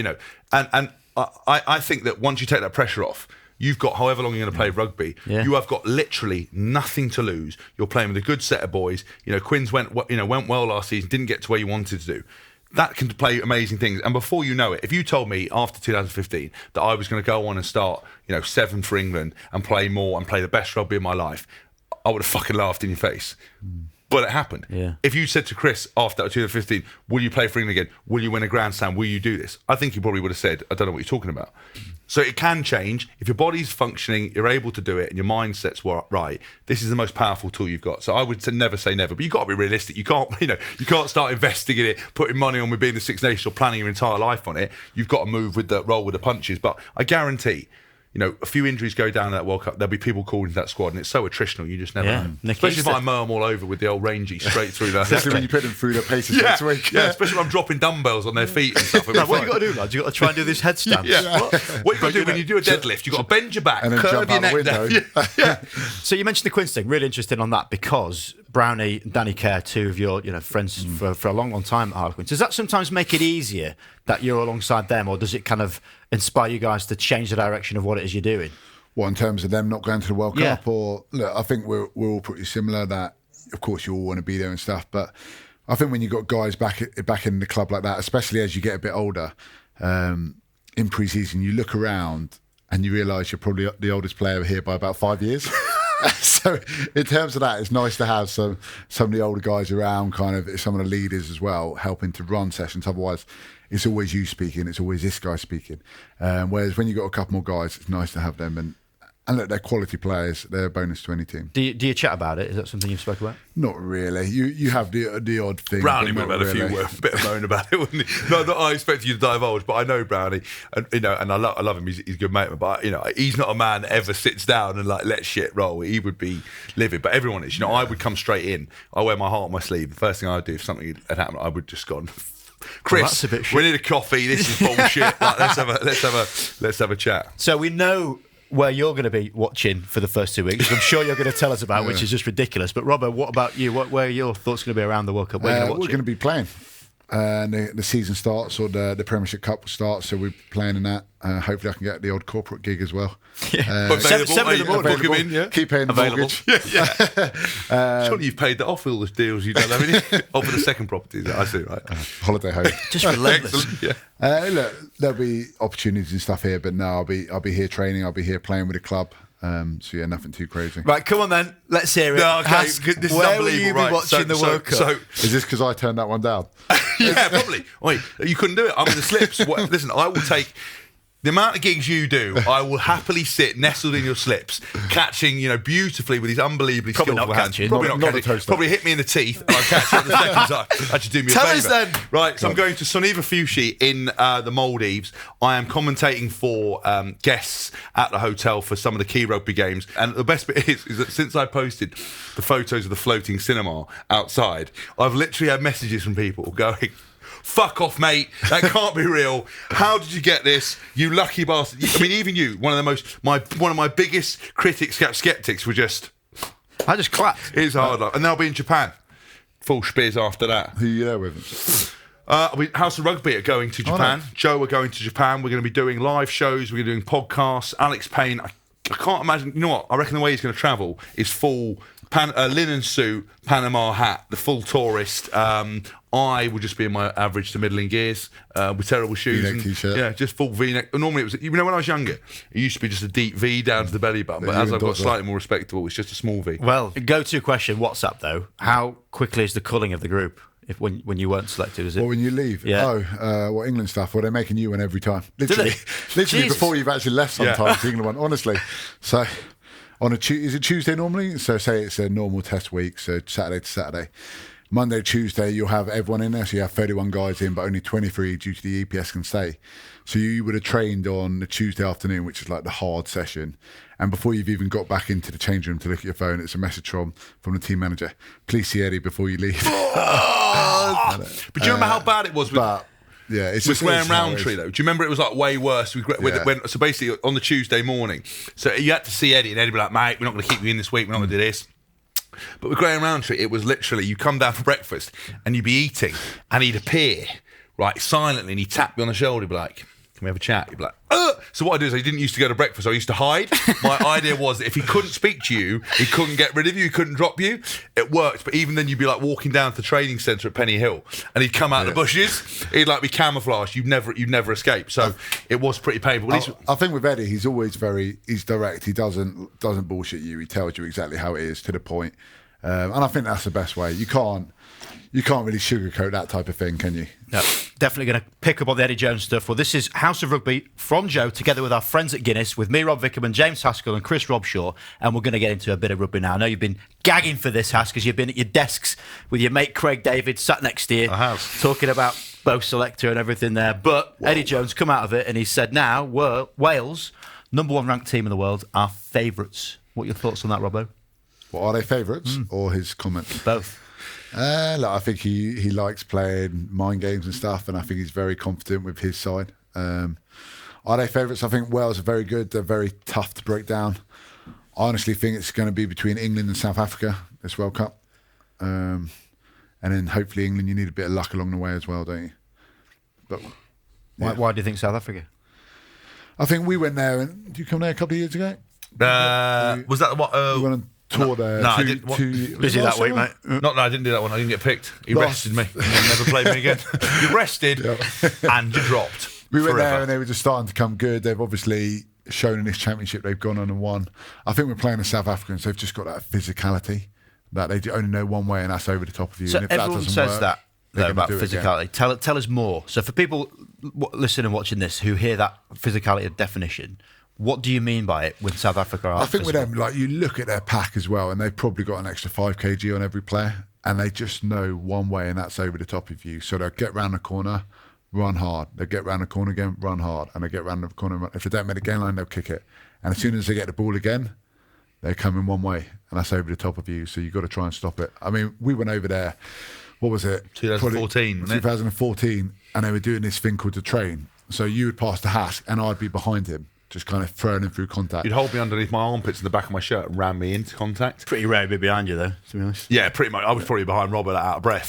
And I think that once you take that pressure off, you've got however long you're going to play rugby. Yeah. You have got literally nothing to lose. You're playing with a good set of boys. Quins went well last season. Didn't get to where you wanted to do. That can play amazing things. And before you know it, if you told me after 2015 that I was going to go on and start, 7 for England and play more and play the best rugby of my life, I would have fucking laughed in your face. But it happened. Yeah. If you said to Chris after 2015, will you play for England again? Will you win a Grand Slam? Will you do this? I think he probably would have said, I don't know what you're talking about. So it can change. If your body's functioning, you're able to do it, and your mindset's right, this is the most powerful tool you've got. So I would never say never, but you've got to be realistic. You can't, you can't start investing in it, putting money on with being the Six Nations or planning your entire life on it. You've got to move with the roll with the punches. But I guarantee, a few injuries go down in that World Cup, there'll be people called into that squad, and it's so attritional, you just never know. Especially if I mow them all over with the old rangy straight through that. Especially when you put them through their paces next week. Yeah, especially when I'm dropping dumbbells on their feet and stuff. What you got to do, lads? You've got to try and do this headstand. What you got to do when you do a deadlift, you've got to bend your back, and then curve your neck down. So you mentioned the Quins thing, really interested on that, because Brownie and Danny Kerr, 2 of your friends for a long, long time at Harlequins. Does that sometimes make it easier that you're alongside them, or does it kind of inspire you guys to change the direction of what it is you're doing? What, in terms of them not going to the World Cup? Or look, I think we're all pretty similar. That of course you all want to be there and stuff, but I think when you've got guys back in the club like that, especially as you get a bit older, in pre-season, you look around and you realise you're probably the oldest player here by about 5 years. So in terms of that, it's nice to have some of the older guys around, kind of some of the leaders as well, helping to run sessions. Otherwise, it's always you speaking, it's always this guy speaking. Whereas when you've got a couple more guys, it's nice to have them. And look, they're quality players. They're a bonus to any team. Do you chat about it? Is that something you've spoken about? Not really. You have the odd thing. Brownie would have had a few words, a bit of moan about it, wouldn't he? No, I expected you to divulge, but I know Brownie, and and I love him. He's a good mate, but he's not a man that ever sits down and let shit roll. He would be livid, but everyone is. I would come straight in. I wear my heart on my sleeve. The first thing I would do if something had happened, I would just gone, Chris, we need a coffee. This is bullshit. Let's have a chat. So we know where you're going to be watching for the first 2 weeks, which I'm sure you're going to tell us about, which is just ridiculous. But Robbo, what about you? Where are your thoughts going to be around the World Cup? We're going to be playing. The season starts, or the Premiership Cup will start, so we're playing in that. Hopefully I can get the odd corporate gig as well. Available. Keep paying the mortgage. Surely you've paid that off, all the deals you've done, haven't you? For the second property, I see, right? Holiday home. Just relentless. Look, there'll be opportunities and stuff here, but no, I'll be here training, I'll be here playing with the club. So yeah, nothing too crazy. Right, come on then, let's hear it. No, okay, this is where will you be watching the World Cup? Is this because I turned that one down? Yeah, probably. Wait, you couldn't do it. I'm in the slips. Listen, I will take the amount of gigs you do. I will happily sit nestled in your slips, catching, beautifully with these unbelievably skillful hands. Probably not catching. Probably hit me in the teeth, and I'll catch it at the second time. Actually, do me a favour. Tell us then. Right, so I'm going to Suniva Fushi in the Maldives. I am commentating for guests at the hotel for some of the key rugby games. And the best bit is that since I posted the photos of the floating cinema outside, I've literally had messages from people going, fuck off, mate. That can't be real. How did you get this? You lucky bastard. I mean, even you, one of my biggest critics, skeptics, were just. I just clapped. It's hard luck, and they'll be in Japan. Full spiz after that. Who are you there with? House of Rugby are going to Japan. no. Joe are going to Japan. We're going to be doing live shows. We're doing podcasts. Alex Payne. I can't imagine. You know what? I reckon the way he's going to travel is full linen suit, Panama hat, the full tourist. I would just be in my average to middling gears with terrible shoes. V-neck t-shirt. Yeah, just full V-neck. Normally it was, when I was younger, it used to be just a deep V down to the belly button. But as I've got slightly more respectable, it's just a small V. Well, go-to question, WhatsApp though. How quickly is the culling of the group? When you weren't selected, is it? Or when you leave? Yeah. What England stuff? Well, they're making you one every time. Literally before you've actually left. Sometimes the England one, honestly. So on is it Tuesday normally? So say it's a normal test week, so Saturday to Saturday. Monday, Tuesday, you'll have everyone in there. So you have 31 guys in, but only 23 due to the EPS can stay. So you would have trained on the Tuesday afternoon, which is like the hard session. And before you've even got back into the change room to look at your phone, it's a message from the team manager. Please see Eddie before you leave. But do you remember how bad it was with Graham Roundtree, though? Do you remember it was like way worse? So basically, on the Tuesday morning, so you had to see Eddie, and Eddie would be like, mate, we're not going to keep you in this week, we're not going to do this. But with Graham Roundtree, it was literally, you come down for breakfast, and you'd be eating, and he'd appear, right, silently, and he'd tap you on the shoulder, he'd be like, can we have a chat? You'd be like, ugh! So what I do is I didn't used to go to breakfast, I used to hide. My idea was that if he couldn't speak to you, he couldn't get rid of you, he couldn't drop you. It worked, but even then you'd be like walking down to the training centre at Penny Hill, and he'd come out of the bushes, he'd like be camouflaged, you'd never escape. So it was pretty painful. I think with Eddie, he's always he's direct. He doesn't bullshit you. He tells you exactly how it is, to the point. And I think that's the best way. You can't really sugarcoat that type of thing, can you? No, definitely going to pick up on the Eddie Jones stuff. Well, this is House of Rugby from Joe, together with our friends at Guinness, with me, Rob Vickerman, James Haskell and Chris Robshaw, and we're going to get into a bit of rugby now. I know you've been gagging for this, Hask, because you've been at your desks with your mate Craig David, sat next to you, talking about both selector and everything there. But Eddie Jones come out of it and he said, now, Wales, #1 ranked team in the world, are favourites. What are your thoughts on that, Robbo? Well, are they favourites or his comments? Both. Look, I think he likes playing mind games and stuff, and I think he's very confident with his side. Are they favourites? I think Wales are very good. They're very tough to break down. I honestly think it's going to be between England and South Africa this World Cup. And then hopefully England, you need a bit of luck along the way as well, don't you? But Why do you think South Africa? I think we went there, and did you come there a couple of years ago? Was that what? We went on tour there. No, I didn't. Busy that week, mate. No, I didn't do that one. I didn't get picked. He rested me and then never played me again. You rested and you dropped. We went there and they were just starting to come good. They've obviously shown in this championship they've gone on and won. I think we're playing the South Africans. They've just got that physicality that they only know one way, and that's over the top of you. So and if everyone that doesn't says work, that though, about do it again. physicality. Tell us more. So for people listening and watching this who hear that physicality definition, what do you mean by it when South Africa are? I think with them, like, you look at their pack as well, and they've probably got an extra 5 kg on every player, and they just know one way, and that's over the top of you. So they'll get round the corner, run hard. They'll get round the corner again, run hard, and they get round the corner. Run. If they don't make the gain line, they'll kick it. And as soon as they get the ball again, they come in one way, and that's over the top of you. So you've got to try and stop it. I mean, we went over there. What was it? 2014, wasn't it? 2014, and they were doing this thing called the train. So you would pass the Hask, and I'd be behind him, just kind of throwing him through contact. You'd hold me underneath my armpits in the back of my shirt and ram me into contact. Pretty rare to be behind you, though, to be honest. Yeah, pretty much. I was probably behind Robert out of breath.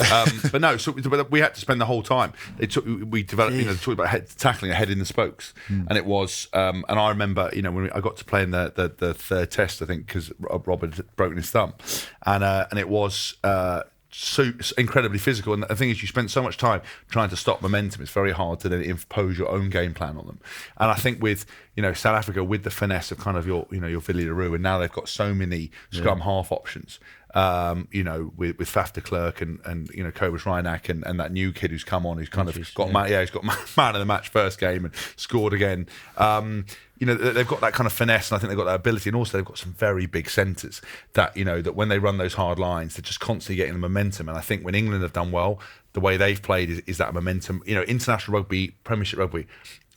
But no, so we had to spend the whole time. We developed, talked about tackling a head in the spokes, and it was. And I remember, when I got to play in the third test, I think, because Robert had broken his thumb, and it was. So incredibly physical, and the thing is, you spend so much time trying to stop momentum. It's very hard to then impose your own game plan on them. And I think with South Africa, with the finesse of kind of your Villiers-Leroux, and now they've got so many scrum half options. With Faf de Klerk and Cobus Reinach and that new kid who's come on, who's kind of got he's got man of the match first game and scored again. They've got that kind of finesse, and I think they've got that ability, and also they've got some very big centres that that when they run those hard lines, they're just constantly getting the momentum. And I think when England have done well, the way they've played is that momentum. International rugby, Premiership rugby,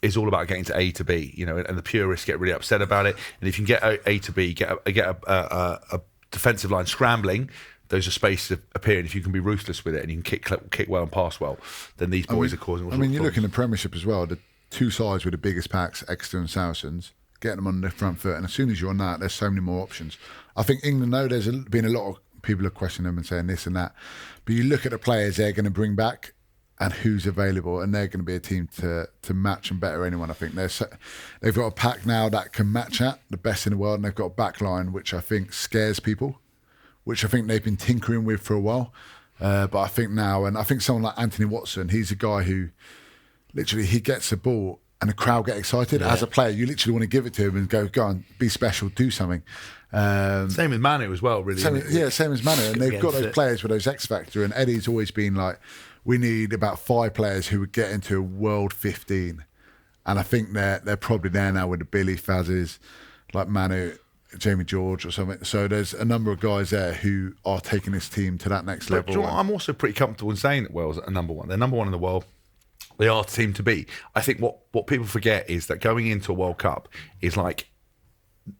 is all about getting to A to B. And the purists get really upset about it. And if you can get A to B, get a defensive line scrambling, those are spaces that appear, and if you can be ruthless with it and you can kick well and pass well, then these boys are causing all sorts of you look in problems. the Premiership as well, the two sides with the biggest packs, Exeter and Saracens, getting them on the front foot, and as soon as you're on that, there's so many more options. I think England, though, there's been a lot of people are questioning them and saying this and that, but you look at the players they're going to bring back and who's available, and they're going to be a team to match and better anyone. I think they've got a pack now that can match at the best in the world, and they've got a back line which I think scares people, which I think they've been tinkering with for a while. But I think now, and I think someone like Anthony Watson, he's a guy who literally he gets the ball and the crowd get excited. As a player, you literally want to give it to him and go on, be special, do something. Same with Manu as well, really. Same as Manu. And they've got those players with those X Factor. And Eddie's always been like, we need about 5 players who would get into a World 15. And I think they're probably there now with the Billy Fazes, like Manu, Jamie George or something. So there's a number of guys there who are taking this team to that next level. Do you know what? I'm also pretty comfortable in saying that Wales are number one. They're number one in the world. They are the team to beat. I think what people forget is that going into a World Cup is like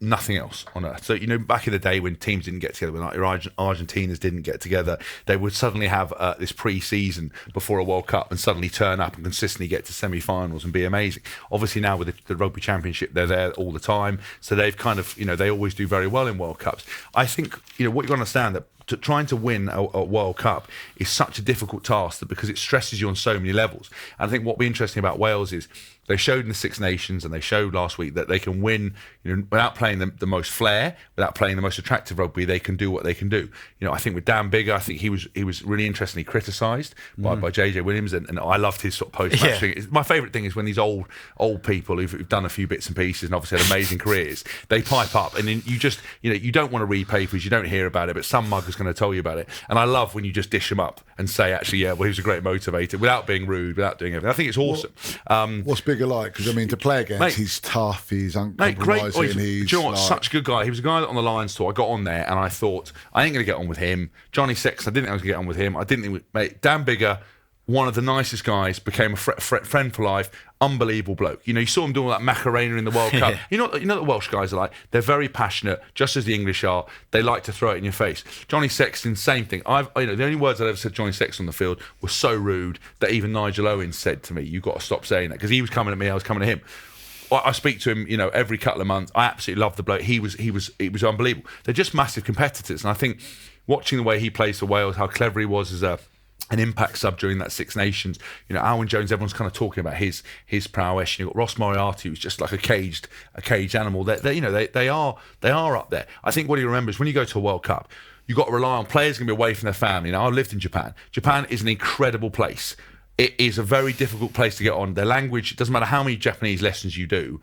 nothing else on earth. So, back in the day when teams didn't get together, when like your Argentinas didn't get together, they would suddenly have this pre-season before a World Cup and suddenly turn up and consistently get to semi-finals and be amazing. Obviously now with the Rugby Championship, they're there all the time. So they've kind of, they always do very well in World Cups. I think, what you've got to understand that trying to win a World Cup is such a difficult task because it stresses you on so many levels. And I think what will be interesting about Wales is they showed in the Six Nations and they showed last week that they can win without playing the most flair, without playing the most attractive rugby. They can do what they can do. I think with Dan Biggar, I think he was really interestingly criticised by JJ Williams, and I loved his sort of post-match thing. My favourite thing is when these old people who've done a few bits and pieces and obviously had amazing careers, they pipe up, and then you just you don't want to read papers, you don't hear about it, but some mug is going to tell you about it. And I love when you just dish them up and say, actually, he was a great motivator without being rude, without doing everything. I think it's awesome. What's Biggar like? Because to play against, he's tough, he's uncompromising. Do you know what? Such a good guy. He was a guy that on the Lions tour, I got on there and I thought, I ain't going to get on with him. Johnny Sexton, I didn't think I was going to get on with him. I didn't think, mate, Dan Biggar, one of the nicest guys, became a friend for life, unbelievable bloke. You saw him doing all that Macarena in the World Cup. You know what the Welsh guys are like? They're very passionate, just as the English are. They like to throw it in your face. Johnny Sexton, same thing. The only words I'd ever said to Johnny Sexton on the field were so rude that even Nigel Owens said to me, "You've got to stop saying that," because he was coming at me, I was coming at him. I speak to him, every couple of months. I absolutely love the bloke. He was unbelievable. They're just massive competitors, and I think watching the way he plays for Wales, how clever he was as an impact sub during that Six Nations. Alwyn Jones, everyone's kind of talking about his prowess. You've got Ross Moriarty, who's just like a caged animal. They are up there. I think what you remember is when you go to a World Cup, you've got to rely on players going to be away from their family. I lived in Japan. Japan is an incredible place. It is a very difficult place to get on. Their language, it doesn't matter how many Japanese lessons you do,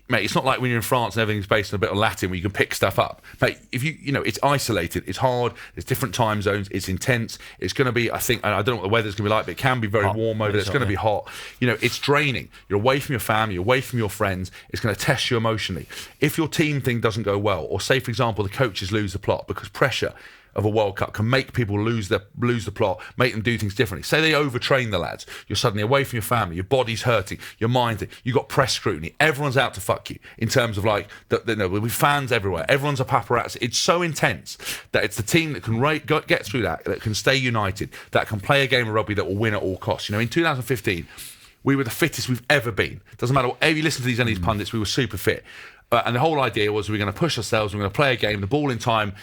mate, it's not like when you're in France and everything's based on a bit of Latin where you can pick stuff up. Mate, if it's isolated, it's hard, there's different time zones, it's intense, it's going to be, I think, I don't know what the weather's going to be like, but it can be very warm over there, it's going to be hot. It's draining. You're away from your family, you're away from your friends, it's going to test you emotionally. If your team thing doesn't go well, or say, for example, the coaches lose the plot because pressure of a World Cup can make people lose the plot, make them do things differently. Say they overtrain the lads, you're suddenly away from your family, your body's hurting, your mind's, you've got press scrutiny, everyone's out to fuck you in terms of like, there'll be fans everywhere, everyone's a paparazzi. It's so intense that it's the team that can get through that can stay united, that can play a game of rugby that will win at all costs. In 2015, we were the fittest we've ever been. Doesn't matter what, you listen to these pundits, we were super fit. And the whole idea was we were going to push ourselves, we were going to play a game, the ball in time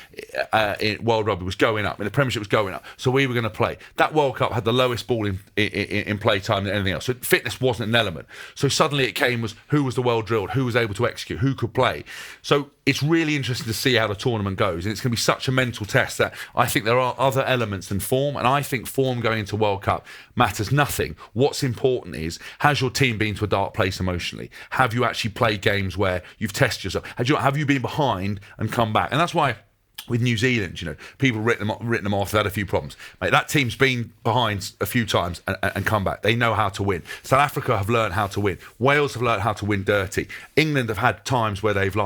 in World Rugby was going up, and the Premiership was going up, so we were going to play. That World Cup had the lowest ball in play time than anything else, so fitness wasn't an element. So suddenly it came was who was the well drilled, who was able to execute, who could play. So it's really interesting to see how the tournament goes, and it's going to be such a mental test that I think there are other elements than form, and I think form going into World Cup matters nothing. What's important is, has your team been to a dark place emotionally? Have you actually played games where you've tested yourself? Have you been behind and come back? And that's why with New Zealand, people written them off. They've had a few problems. Mate, that team's been behind a few times and come back. They know how to win. South Africa have learned how to win. Wales have learned how to win dirty. England have had times where they've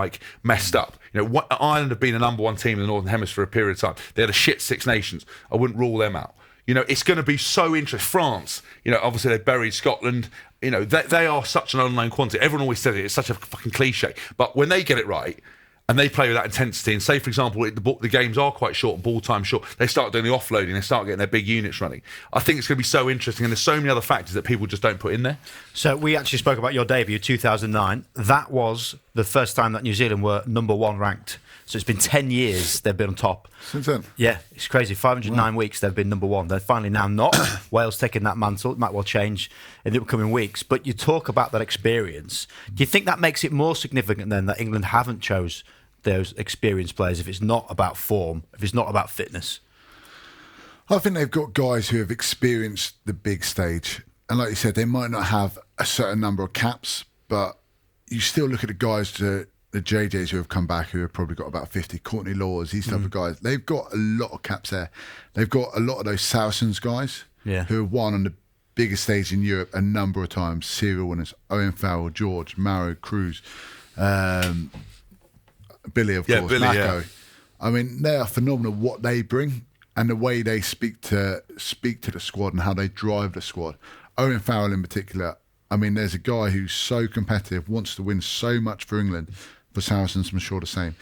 messed up. Ireland have been a number one team in the Northern Hemisphere for a period of time. They had a shit Six Nations. I wouldn't rule them out. It's going to be so interesting. France, obviously they buried Scotland. They are such an unknown quantity. Everyone always says it. It's such a fucking cliche. But when they get it right, and they play with that intensity. And say, for example, the games are quite short, ball time short, they start doing the offloading, they start getting their big units running. I think it's going to be so interesting, and there's so many other factors that people just don't put in there. So we actually spoke about your debut, 2009. That was the first time that New Zealand were number 1 ranked. So it's been 10 years they've been on top. Since then? Yeah, it's crazy. 509 weeks they've been number 1. They're finally now not. Wales taking that mantle. It might well change in the upcoming weeks. But you talk about that experience. Do you think that makes it more significant then that England haven't chose those experienced players if it's not about form, if it's not about fitness? I think they've got guys who have experienced the big stage. And like you said, they might not have a certain number of caps, but you still look at the guys the JJs who have come back, who have probably got about 50, Courtney Laws, these type of guys. They've got a lot of caps there. They've got a lot of those Saracens guys who have won on the biggest stage in Europe a number of times. Serial winners, Owen Farrell, George, Maro, Cruz, Billy, of course, Billy, Mako. I mean, they are phenomenal what they bring and the way they speak to the squad and how they drive the squad. Owen Farrell in particular, I mean, there's a guy who's so competitive, wants to win so much for England. For Saracens, I'm sure the same.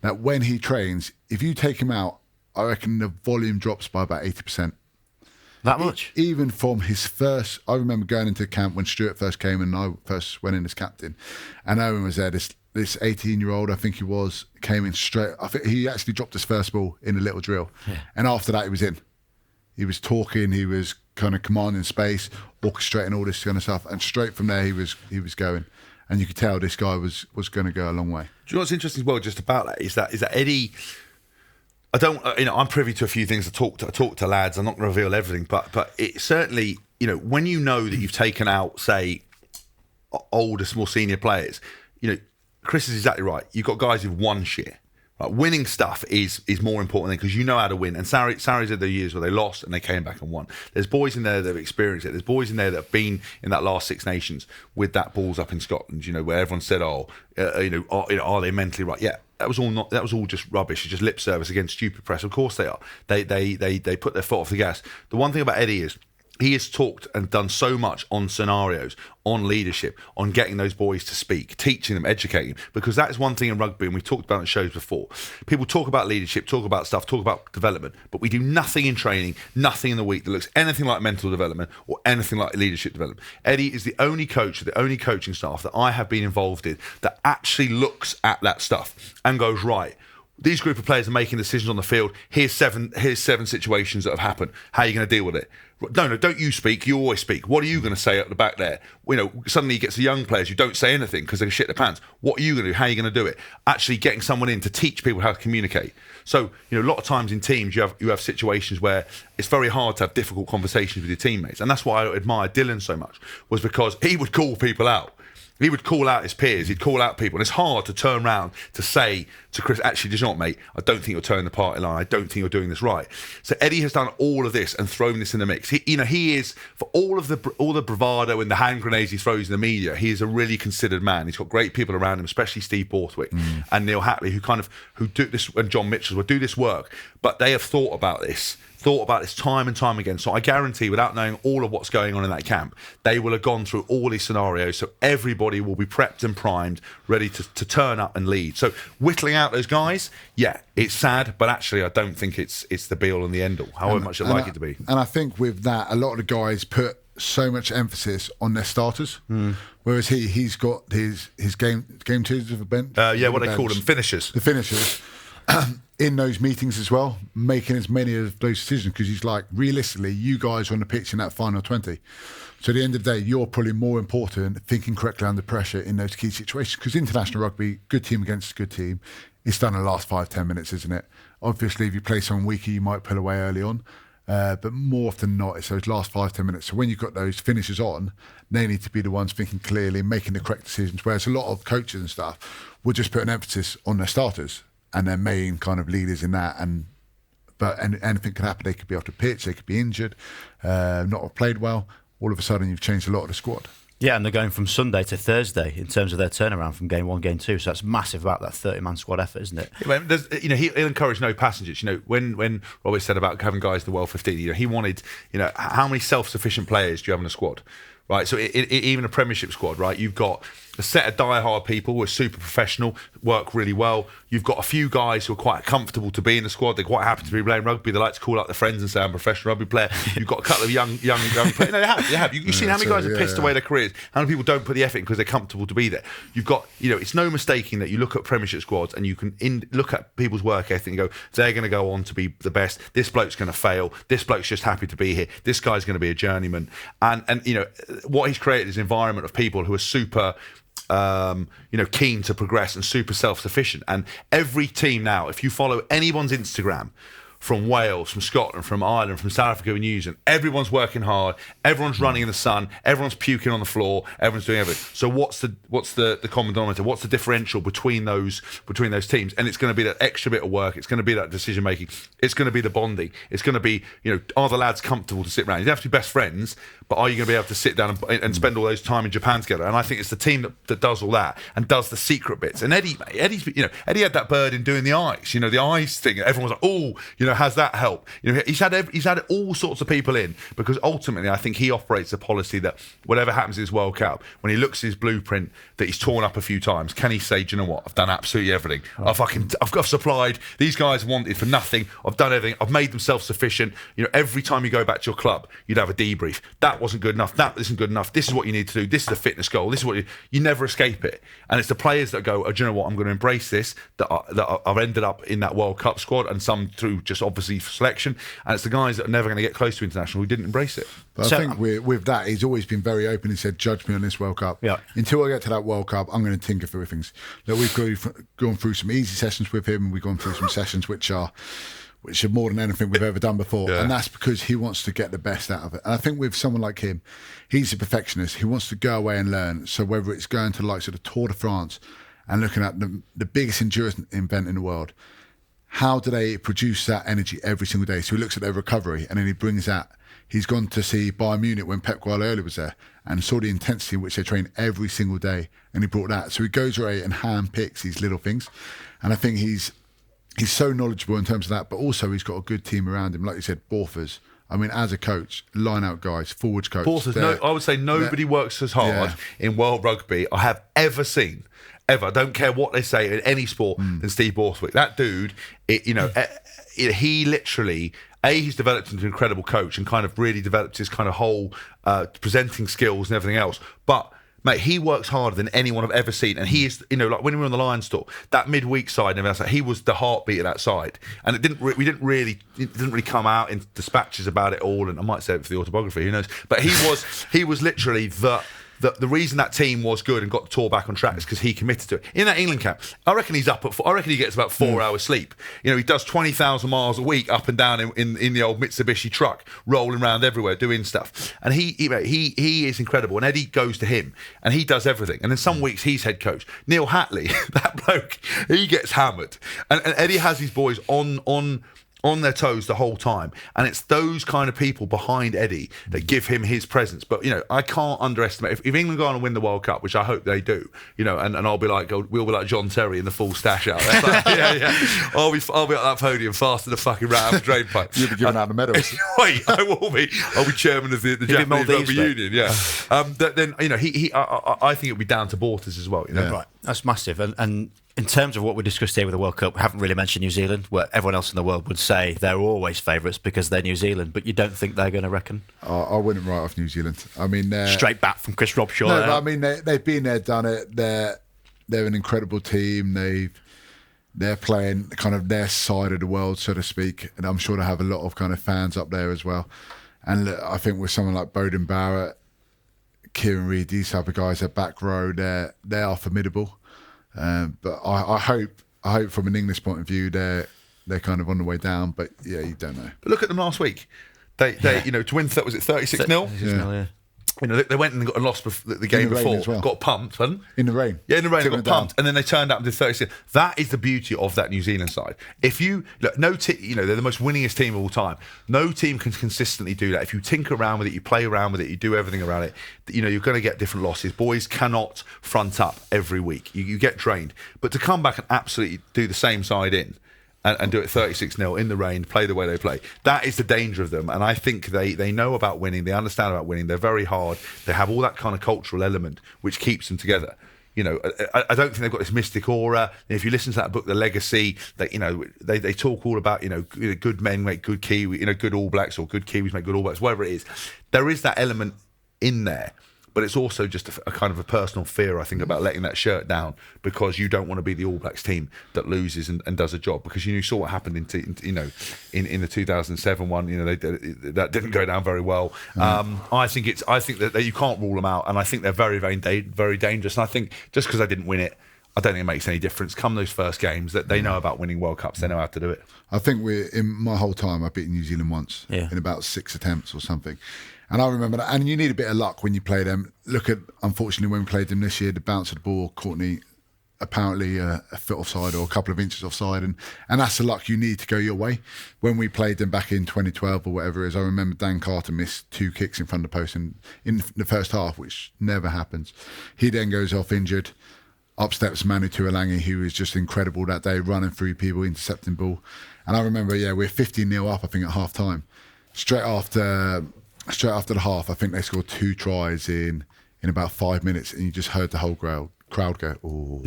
Now, when he trains, if you take him out, I reckon the volume drops by about 80%. That much? Even from his first... I remember going into camp when Stuart first came and I first went in as captain. And Owen was there, this 18-year-old, I think he was, came in straight... I think he actually dropped his first ball in a little drill. Yeah. And after that, he was in. He was talking, he was kind of commanding space, orchestrating all this kind of stuff. And straight from there, he was going. And you could tell this guy was going to go a long way. Do you know what's interesting as well, just about that, is that Eddie... I don't, I'm privy to a few things. I talk to lads. I'm not going to reveal everything, but it certainly, when you know that you've taken out, say, older, more senior players, Chris is exactly right. You've got guys who've won shit. Right? Winning stuff is more important because you know how to win. And Sarri's had their years where they lost and they came back and won. There's boys in there that have experienced it. There's boys in there that have been in that last Six Nations with that balls up in Scotland. Where everyone said, are they mentally right? Yeah. That was all just rubbish. It's just lip service against stupid press. Of course they are. They put their foot off the gas. The one thing about Eddie is he has talked and done so much on scenarios, on leadership, on getting those boys to speak, teaching them, educating them. Because that is one thing in rugby, and we've talked about it in shows before. People talk about leadership, talk about stuff, talk about development, but we do nothing in training, nothing in the week that looks anything like mental development or anything like leadership development. Eddie is the only coach, the only coaching staff that I have been involved in that actually looks at that stuff and goes, right, these group of players are making decisions on the field. Here's seven situations that have happened. How are you going to deal with it? No, don't you speak. You always speak. What are you going to say at the back there? Suddenly you get to young players who don't say anything because they shit their pants. What are you going to do? How are you going to do it? Actually getting someone in to teach people how to communicate. So, a lot of times in teams you have situations where it's very hard to have difficult conversations with your teammates. And that's why I admired Dylan so much, was because he would call people out. He would call out his peers, he'd call out people, and it's hard to turn around to say to Chris, actually, do you know what, mate? I don't think you're towing the party line. I don't think you're doing this right. So Eddie has done all of this and thrown this in the mix. He is, for all the bravado and the hand grenades he throws in the media, he is a really considered man. He's got great people around him, especially Steve Borthwick and Neil Hatley, who do this, and John Mitchell will do this work. But they have thought about this time and time again. So I guarantee, without knowing all of what's going on in that camp, they will have gone through all these scenarios. So everybody will be prepped and primed, ready to turn up and lead. So whittling out those guys, yeah, it's sad, but actually I don't think it's the be all and the end all, however much I'd like it to be. And I think with that, a lot of the guys put so much emphasis on their starters, whereas he's got his game changers of the bench. What they call them, finishers. The finishers. In those meetings as well, making as many of those decisions, because he's like, realistically, you guys are on the pitch in that final 20. So at the end of the day, you're probably more important thinking correctly under pressure in those key situations. Because international rugby, good team against good team, it's done in the last 5-10 minutes, isn't it? Obviously, if you play someone weaker, you might pull away early on. But more often than not, it's those last 5-10 minutes. So when you've got those finishers on, they need to be the ones thinking clearly, making the correct decisions. Whereas a lot of coaches and stuff will just put an emphasis on their starters and their main kind of leaders in that, but anything could happen. They could be off the pitch, they could be injured, not have played well. All of a sudden, you've changed a lot of the squad. Yeah, and they're going from Sunday to Thursday in terms of their turnaround from game 1, game 2. So that's massive about that 30-man squad effort, isn't it? Yeah, he'll encourage no passengers. When Robbie said about having guys in the World 15, he wanted, how many self-sufficient players do you have in a squad? Right, so even a Premiership squad, right? You've got a set of die-hard people who are super professional, work really well. You've got a few guys who are quite comfortable to be in the squad. They're quite happy to be playing rugby. They like to call up their friends and say, I'm a professional rugby player. You've got a couple of young players. No, they have. You've seen how many guys have pissed away their careers. How many people don't put the effort in because they're comfortable to be there. You've got, it's no mistaking that you look at Premiership squads and you can look at people's work ethic and go, they're going to go on to be the best. This bloke's going to fail. This bloke's just happy to be here. This guy's going to be a journeyman. And what he's created is an environment of people who are super keen to progress and super self-sufficient. And every team now, if you follow anyone's Instagram, from Wales, from Scotland, from Ireland, from South Africa, and New Zealand, everyone's working hard, everyone's running in the sun, everyone's puking on the floor, everyone's doing everything. So what's the common denominator? What's the differential between those teams? And it's going to be that extra bit of work. It's going to be that decision making. It's going to be the bonding. It's going to be, are the lads comfortable to sit around? You don't have to be best friends, but are you going to be able to sit down and spend all those time in Japan together? And I think it's the team that does all that and does the secret bits. And Eddie had that bird in doing the eyes. The eyes thing. Everyone was like, has that help? He's had all sorts of people in, because ultimately I think he operates a policy that whatever happens in this World Cup, when he looks at his blueprint that he's torn up a few times, can he say, do you know what? I've done absolutely everything. I've supplied. These guys wanted for nothing. I've done everything. I've made them self-sufficient. Every time you go back to your club, you'd have a debrief. That wasn't good enough. That isn't good enough. This is what you need to do. This is the fitness goal. This is what you never escape it. And it's the players that go, do you know what? I'm going to embrace this. That I've ended up in that World Cup squad, and some through just obviously selection. And it's the guys that are never going to get close to international who didn't embrace it. But I think with that, he's always been very open. He said, judge me on this World Cup. Yeah. Until I get to that World Cup, I'm going to tinker through things. Look, we've gone through some easy sessions with him. We've gone through some sessions which are more than anything we've ever done before. Yeah. And that's because he wants to get the best out of it. And I think with someone like him, he's a perfectionist. He wants to go away and learn. So whether it's going to like sort of Tour de France and looking at the biggest endurance event in the world, how do they produce that energy every single day? So he looks at their recovery and then he brings that. He's gone to see Bayern Munich when Pep Guardiola was there and saw the intensity in which they train every single day, and he brought that. So he goes away and hand-picks these little things. And I think he's so knowledgeable in terms of that, but also he's got a good team around him. Like you said, Borthers. I mean, as a coach, line-out guys, forwards coach. Borthers, I would say nobody works as hard in world rugby I have ever seen. Ever. I don't care what they say in any sport than Steve Borthwick. That dude, he literally, he's developed into an incredible coach and kind of really developed his kind of whole presenting skills and everything else. But mate, he works harder than anyone I've ever seen, and he is, like when we were on the Lions tour, that midweek side and everything else, he was the heartbeat of that side, and it didn't really come out in dispatches about it all. And I might say it for the autobiography, who knows? But he was literally the reason that team was good and got the tour back on track is because he committed to it. In that England camp, I reckon he's up at. I reckon he gets about 4 hours sleep. He does 20,000 miles a week up and down in the old Mitsubishi truck, rolling around everywhere doing stuff. And he is incredible. And Eddie goes to him and he does everything. And then some weeks he's head coach. Neil Hatley, that bloke, he gets hammered. And Eddie has his boys on their toes the whole time, and it's those kind of people behind Eddie that give him his presence. But I can't underestimate if England go on and win the World Cup, which I hope they do. And I'll be like, we'll be like John Terry in the full stash out there. Like, yeah. I'll be at that podium faster than a fucking rat out of a drain pipe. You'll be giving out the medals. Wait, I will be. I'll be chairman of the Japanese Rugby Union. Yeah. Then I think it'll be down to Borthers as well. Right, that's massive. And in terms of what we discussed here with the World Cup, we haven't really mentioned New Zealand, where everyone else in the world would say they're always favourites because they're New Zealand, but you don't think they're going to reckon? I wouldn't write off New Zealand. I mean, straight back from Chris Robshaw. No, but I mean, they've been there, done it. They're an incredible team. They're playing kind of their side of the world, so to speak, and I'm sure they have a lot of kind of fans up there as well. And I think with someone like Bowden Barrett, Kieran Reid, these type of guys, their back row, they are formidable. But I hope from an English point of view they're kind of on the way down. But yeah, you don't know. But look at them last week. They to win. Was it 36-0? Yeah. They went and lost the game before. Well. Got pumped, pardon? In the rain. Yeah, in the rain, they got pumped, and then they turned up and did 36. That is the beauty of that New Zealand side. If you look, they're the most winningest team of all time. No team can consistently do that. If you tinker around with it, you play around with it, you do everything around it. You're going to get different losses. Boys cannot front up every week. You get drained, but to come back and absolutely do the same side in. And do it 36-0 in the rain, play the way they play. That is the danger of them. And I think they know about winning. They understand about winning. They're very hard. They have all that kind of cultural element which keeps them together. You know, I don't think they've got this mystic aura. If you listen to that book, The Legacy, they talk all about, good men make good Kiwi, good All Blacks, or good Kiwis make good All Blacks, whatever it is. There is that element in there, but it's also just a kind of a personal fear, I think, about letting that shirt down, because you don't want to be the All Blacks team that loses and does a job, because you saw what happened in the 2007 one. That didn't go down very well. I think that you can't rule them out, and I think they're very, very, very dangerous. And I think just because they didn't win it, I don't think it makes any difference. Come those first games, that they know about winning World Cups, they know how to do it. I think in my whole time, I've beaten New Zealand once in about 6 attempts or something. And I remember that, and you need a bit of luck when you play them. Look at, unfortunately, when we played them this year, the bounce of the ball, Courtney apparently a foot offside or a couple of inches offside, and that's the luck you need to go your way. When we played them back in 2012 or whatever it is, I remember Dan Carter missed 2 kicks in front of the post in the first half, which never happens. He then goes off injured. Up steps Manu Tuolangi, who was just incredible that day, running through people, intercepting ball. And I remember, we're 15-0 up, I think, at half time. Straight after the half, I think they scored 2 tries in about 5 minutes, and you just heard the whole crowd go, "Ooh!"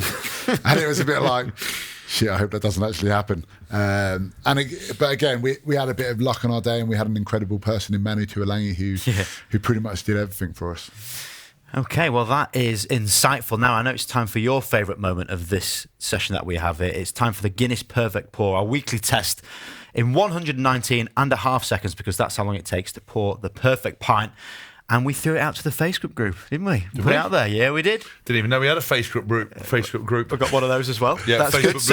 And it was a bit like, shit, I hope that doesn't actually happen. But again, we had a bit of luck on our day, and we had an incredible person in Manu Tuolangi who pretty much did everything for us. Okay, well, that is insightful. Now, I know it's time for your favourite moment of this session that we have here. It's time for the Guinness Perfect Pour, our weekly test in 119.5 seconds, because that's how long it takes to pour the perfect pint. And we threw it out to the Facebook group, didn't we? Put it out there. Yeah, we did. Didn't even know we had a Facebook group. We've got one of those as well. Yeah, that's Facebook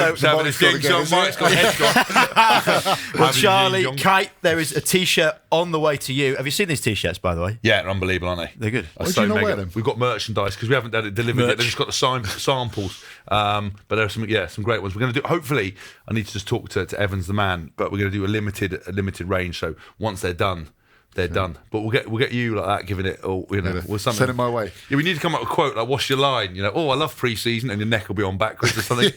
good. Well, Charlie, Kite, there is a T-shirt on the way to you. Have you seen these T-shirts, by the way? Yeah, they're unbelievable, aren't they? They're good. Why do you not wear them? We've got merchandise because we haven't had it delivered yet. They've just got the samples. But there are some great ones. We're going to do. Hopefully, I need to just talk to Evans the man, but we're going to do a limited range. So once they're done, they're done. But we'll get you like that, giving it all, with something. Send it my way. Yeah, we need to come up with a quote like, what's your line? Oh, I love pre-season, and your neck will be on backwards or something.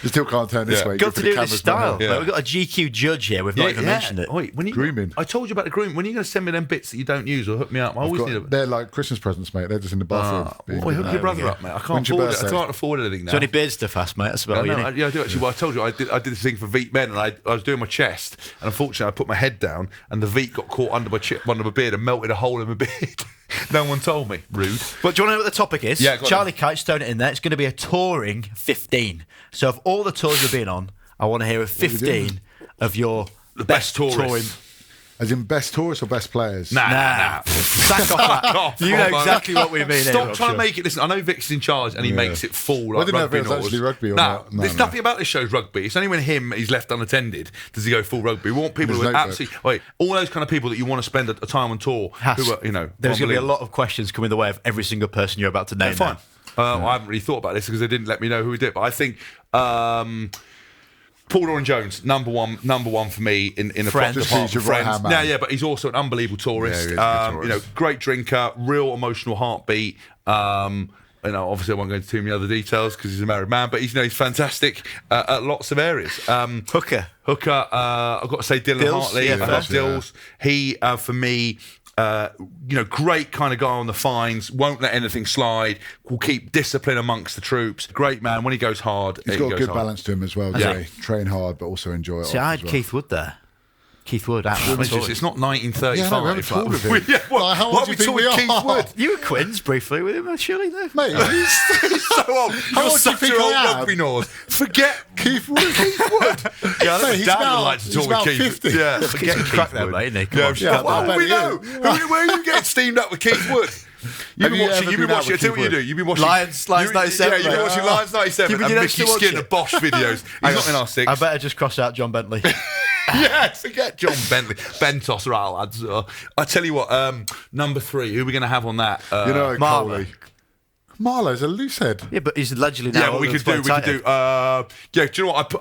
You still can't turn this way. Got to do it in style. Like, we've got a GQ judge here. We've not even mentioned it. Wait, grooming. I told you about the grooming. When are you going to send me them bits that you don't use or hook me up? I always need They're like Christmas presents, mate. They're just in the bathroom. Hook your brother up, mate. I can't afford it. I can't afford anything now. So any beard stuff, Hass, mate? That's about all you need. Yeah, I do actually. Well, I told you I did this thing for Vickerman, and I was doing my chest, and unfortunately I put my head down, and the Vic got caught under my beard and melted a hole in my beard. No one told me. Rude. But do you want to know what the topic is? Yeah, Charlie Kite's thrown it in there. It's going to be a touring 15. So of all the tours you've been on, I want to hear 15 of your best touring. As in best tourists or best players? Nah. Sack off that. You know exactly what we mean. Stop trying to make it. Listen, I know Vic's in charge and he makes it full like rugby. It's actually rugby or not. There's nothing about this show's rugby. It's only when he's left unattended does he go full rugby. We want people who are absolutely all those kind of people that you want to spend a time on tour. Who are, there's going to be a lot of questions coming the way of every single person you're about to name. Fine. I haven't really thought about this because they didn't let me know who we did. But I think. Paul Doran-Jones, number one for me in the Friends. department. Friends. But he's also an unbelievable tourist. Great drinker, real emotional heartbeat. Obviously I won't go into too many other details because he's a married man, but he's fantastic at lots of areas. Hooker. I've got to say Dylan Hartley. I love Dills. He, for me. Great kind of guy on the fines, won't let anything slide, will keep discipline amongst the troops. Great man, when he goes hard. He's got a good balance to him as well, doesn't he? Train hard, but also enjoy it. See, I had Keith Wood there. Keith Wood. It's not 1935. Yeah, we haven't talked with him. How old do you think we are? Keith Wood? You were Quins briefly with him, surely, though. Mate, he's so old. How old do you think I am? Rugby North. Forget Keith Wood. Yeah, I think Dad would like to talk with Keith. 50. Yeah, forget Keith Wood. There, mate, isn't he? Come on. We know. Where are you getting steamed up with Keith Wood? You've been watching. I tell you what you do. You've been watching Lions 97. Yeah, you've been watching Lions 97 and Mickey Skinner Bosch videos. He's not in our six. I better just cross out John Bentley. Yeah, forget John Bentley. Bentos are our lads. I tell you what, number 3, who are we going to have on that? Coley. Marlowe's a loose head. Yeah, but he's allegedly now. Yeah, but we could do. Do you know what?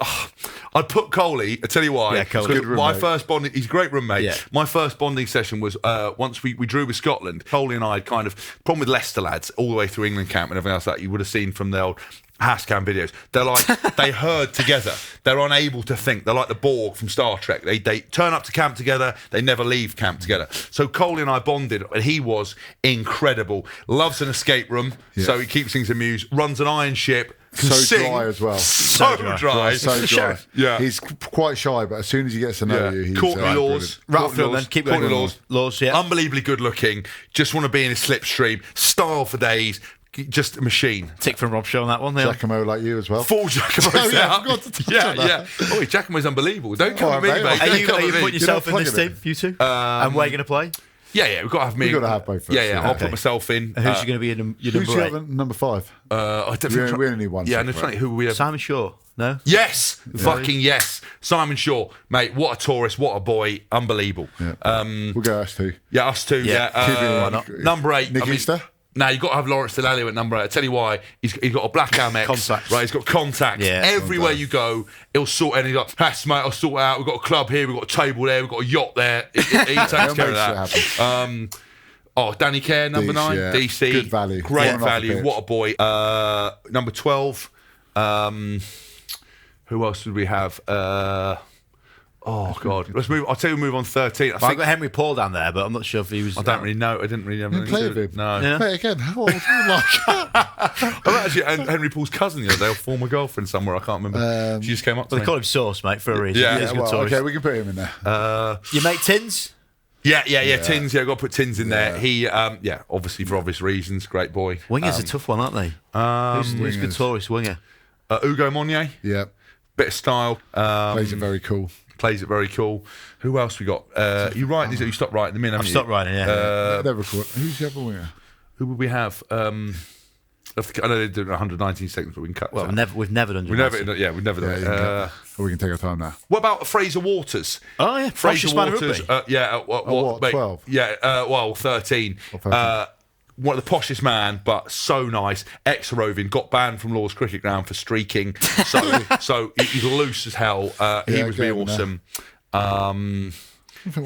I'd put Coley. I tell you why. Yeah, Coley. My first bonding. He's a great roommate. Yeah. My first bonding session was once we drew with Scotland. Coley and I had kind of problem with Leicester lads all the way through England camp and everything else that you would have seen from the old Haskell videos. They're like, they herd together. They're unable to think. They're like the Borg from Star Trek. They turn up to camp together. They never leave camp together. So Coley and I bonded, and he was incredible. Loves an escape room, so he keeps things amused. Runs an iron ship. So dry as well. So dry. So dry. Yeah. He's quite shy, but as soon as he gets to know you, he's Courtney Laws. Keep going. Courtney Laws, yeah. Unbelievably good looking. Just want to be in his slipstream. Style for days. Just a machine. Tick from Robshaw on that one. There. Giacomo like you as well. Full Giacomo. I forgot to touch on that. Yeah. Oh, Giacomo's unbelievable. Don't come at me, mate. Are you Don't come at me. putting yourself in this team, you two? And where are you going to play? Yeah, we've got to have me. We've got to have both of us. Yeah. I'll put myself in. Who's going to be your Who's number 8? your number 5? I don't We only need one. Yeah, and it's funny, who we have. Simon Shaw. No? Yes! Fucking yes. Simon Shaw. Mate, what a tourist, what a boy. Unbelievable. Yeah. We'll go us two. Yeah, us two. Yeah. Number 8. Nick Easter? No, you've got to have Lawrence Delalio at number 8. I tell you why. He's got a black Amex. Contacts. Right, he's got contacts. Yeah. Everywhere you go, he'll sort it. And he's like, Hass, mate, I'll sort it out. We've got a club here, we've got a table there, we've got a yacht there. He takes care of that. Danny Kerr, number 9. Yeah. DC. Good value. Great One value. off What a boy. Number 12. Who else did we have? Oh God! Let's move. I'll tell you, move on 13. I I've think got Henry Paul down there, but I'm not sure if he was. I don't really know. I didn't really have You play with him? No. Yeah. Play again. How old are you like? I'm actually Henry Paul's cousin the other day, or former girlfriend somewhere. I can't remember. She just came up to Well, me. they call him Sauce, mate, for a reason. Yeah. He's a Yeah, good tourist. okay, we can put him in there. Your mate Tins? Yeah. Tins. Yeah, I've got to put Tins in there. He, obviously for obvious reasons, great boy. Wingers a tough one, aren't they? Who's a good tourist winger? Hugo Monnier. Yeah, Bit of style. plays it very cool. Plays it very cool. Who else we got? You write these. You stopped writing them in. Haven't I've you? stopped writing. Yeah. Never caught. Who's the other winger? Who would we have? I know they're doing 119 seconds, but we can cut. Well, that. we've never done. We've never done Yeah, it. we can take our time now. What about Fraser Waters? Oh yeah, Fraser Waters. Rugby. what, mate, 12? Yeah, 13. 13. One of the poshest man, but so nice. Ex-Roving, got banned from Lord's Cricket Ground for streaking. So he's loose as hell. He was get really him awesome.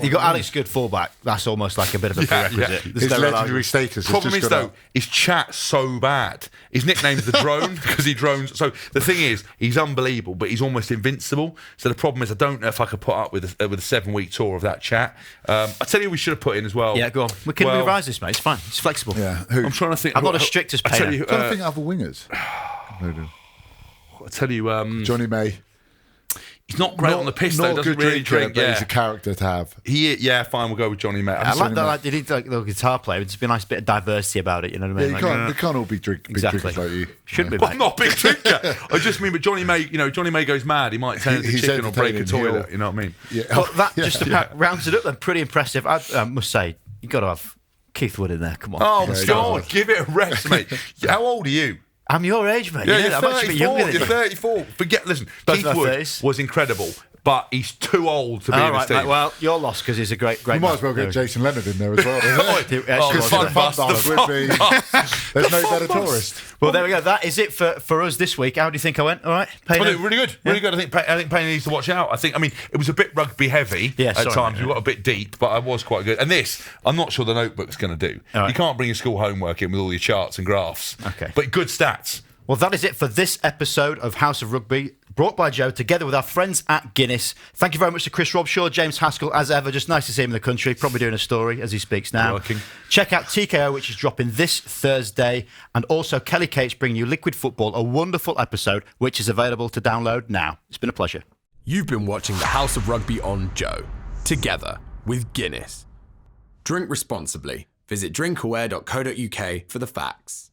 You got Alex Good fullback. That's almost like a bit of a prerequisite. yeah. There's His no legendary status. Problem has is just though, gone up. his chat's so bad. His nickname's the Drone because he drones. So the thing is, he's unbelievable, but he's almost invincible. So the problem is, I don't know if I could put up with a 7-week tour of that chat. I tell you, we should have put in as well. Yeah, go on. We can Well, revise this, mate. It's fine. It's flexible. Yeah, who? I'm trying to think. I'm not as strict as I tell Payne. you, trying to think of other wingers. I tell you, Johnny May. he's not great on the piss though. Not a Doesn't good really drinker, drink. but Yeah, he's a character to have. fine. We'll go with Johnny May. I like that. Like, they need like the guitar player. It's be a nice bit of diversity about it. You know what I Yeah, mean? they can't all be big Exactly. drinkers like you. Should be. Well, Mate. I'm not a big drinker. I just mean, but Johnny May, Johnny May goes mad. He might turn into He's chicken or break a entertaining. toilet. You know what I mean? Yeah. But that just about rounds it up. Then pretty impressive. I must say, you got to have Keith Wood in there. Come on. Oh, Yeah, God, give it a rest, mate. How old are you? I'm your age, mate. Yeah, You know, you're I'm actually a bit younger 34. than You're you. 34. Listen, Both Keith our Wood 30s. was incredible, but he's too old to be All in this right, team. mate. Well, you're lost because he's a great We man. might as well get Jason Leonard in there as well. Oh, Because fun bus, the would be. There's no better tourist. Well, there we go. That is it for us this week. How do you think I went? All right, Payne? Well, really good, really good. I think Payne needs to watch out. I mean, it was a bit rugby heavy Yeah, at sorry, times. mate, We got a bit deep, but I was quite good. And this, I'm not sure the notebook's going to do. All right. You can't bring your school homework in with all your charts and graphs. Okay. But good stats. Well, that is it for this episode of House of Rugby, brought by Joe, together with our friends at Guinness. Thank you very much to Chris Robshaw, James Haskell, as ever. Just nice to see him in the country, probably doing a story as he speaks now. Working. Check out TKO, which is dropping this Thursday, and also Kelly Cates bringing you Liquid Football, a wonderful episode, which is available to download now. It's been a pleasure. You've been watching the House of Rugby on Joe, together with Guinness. Drink responsibly. Visit drinkaware.co.uk for the facts.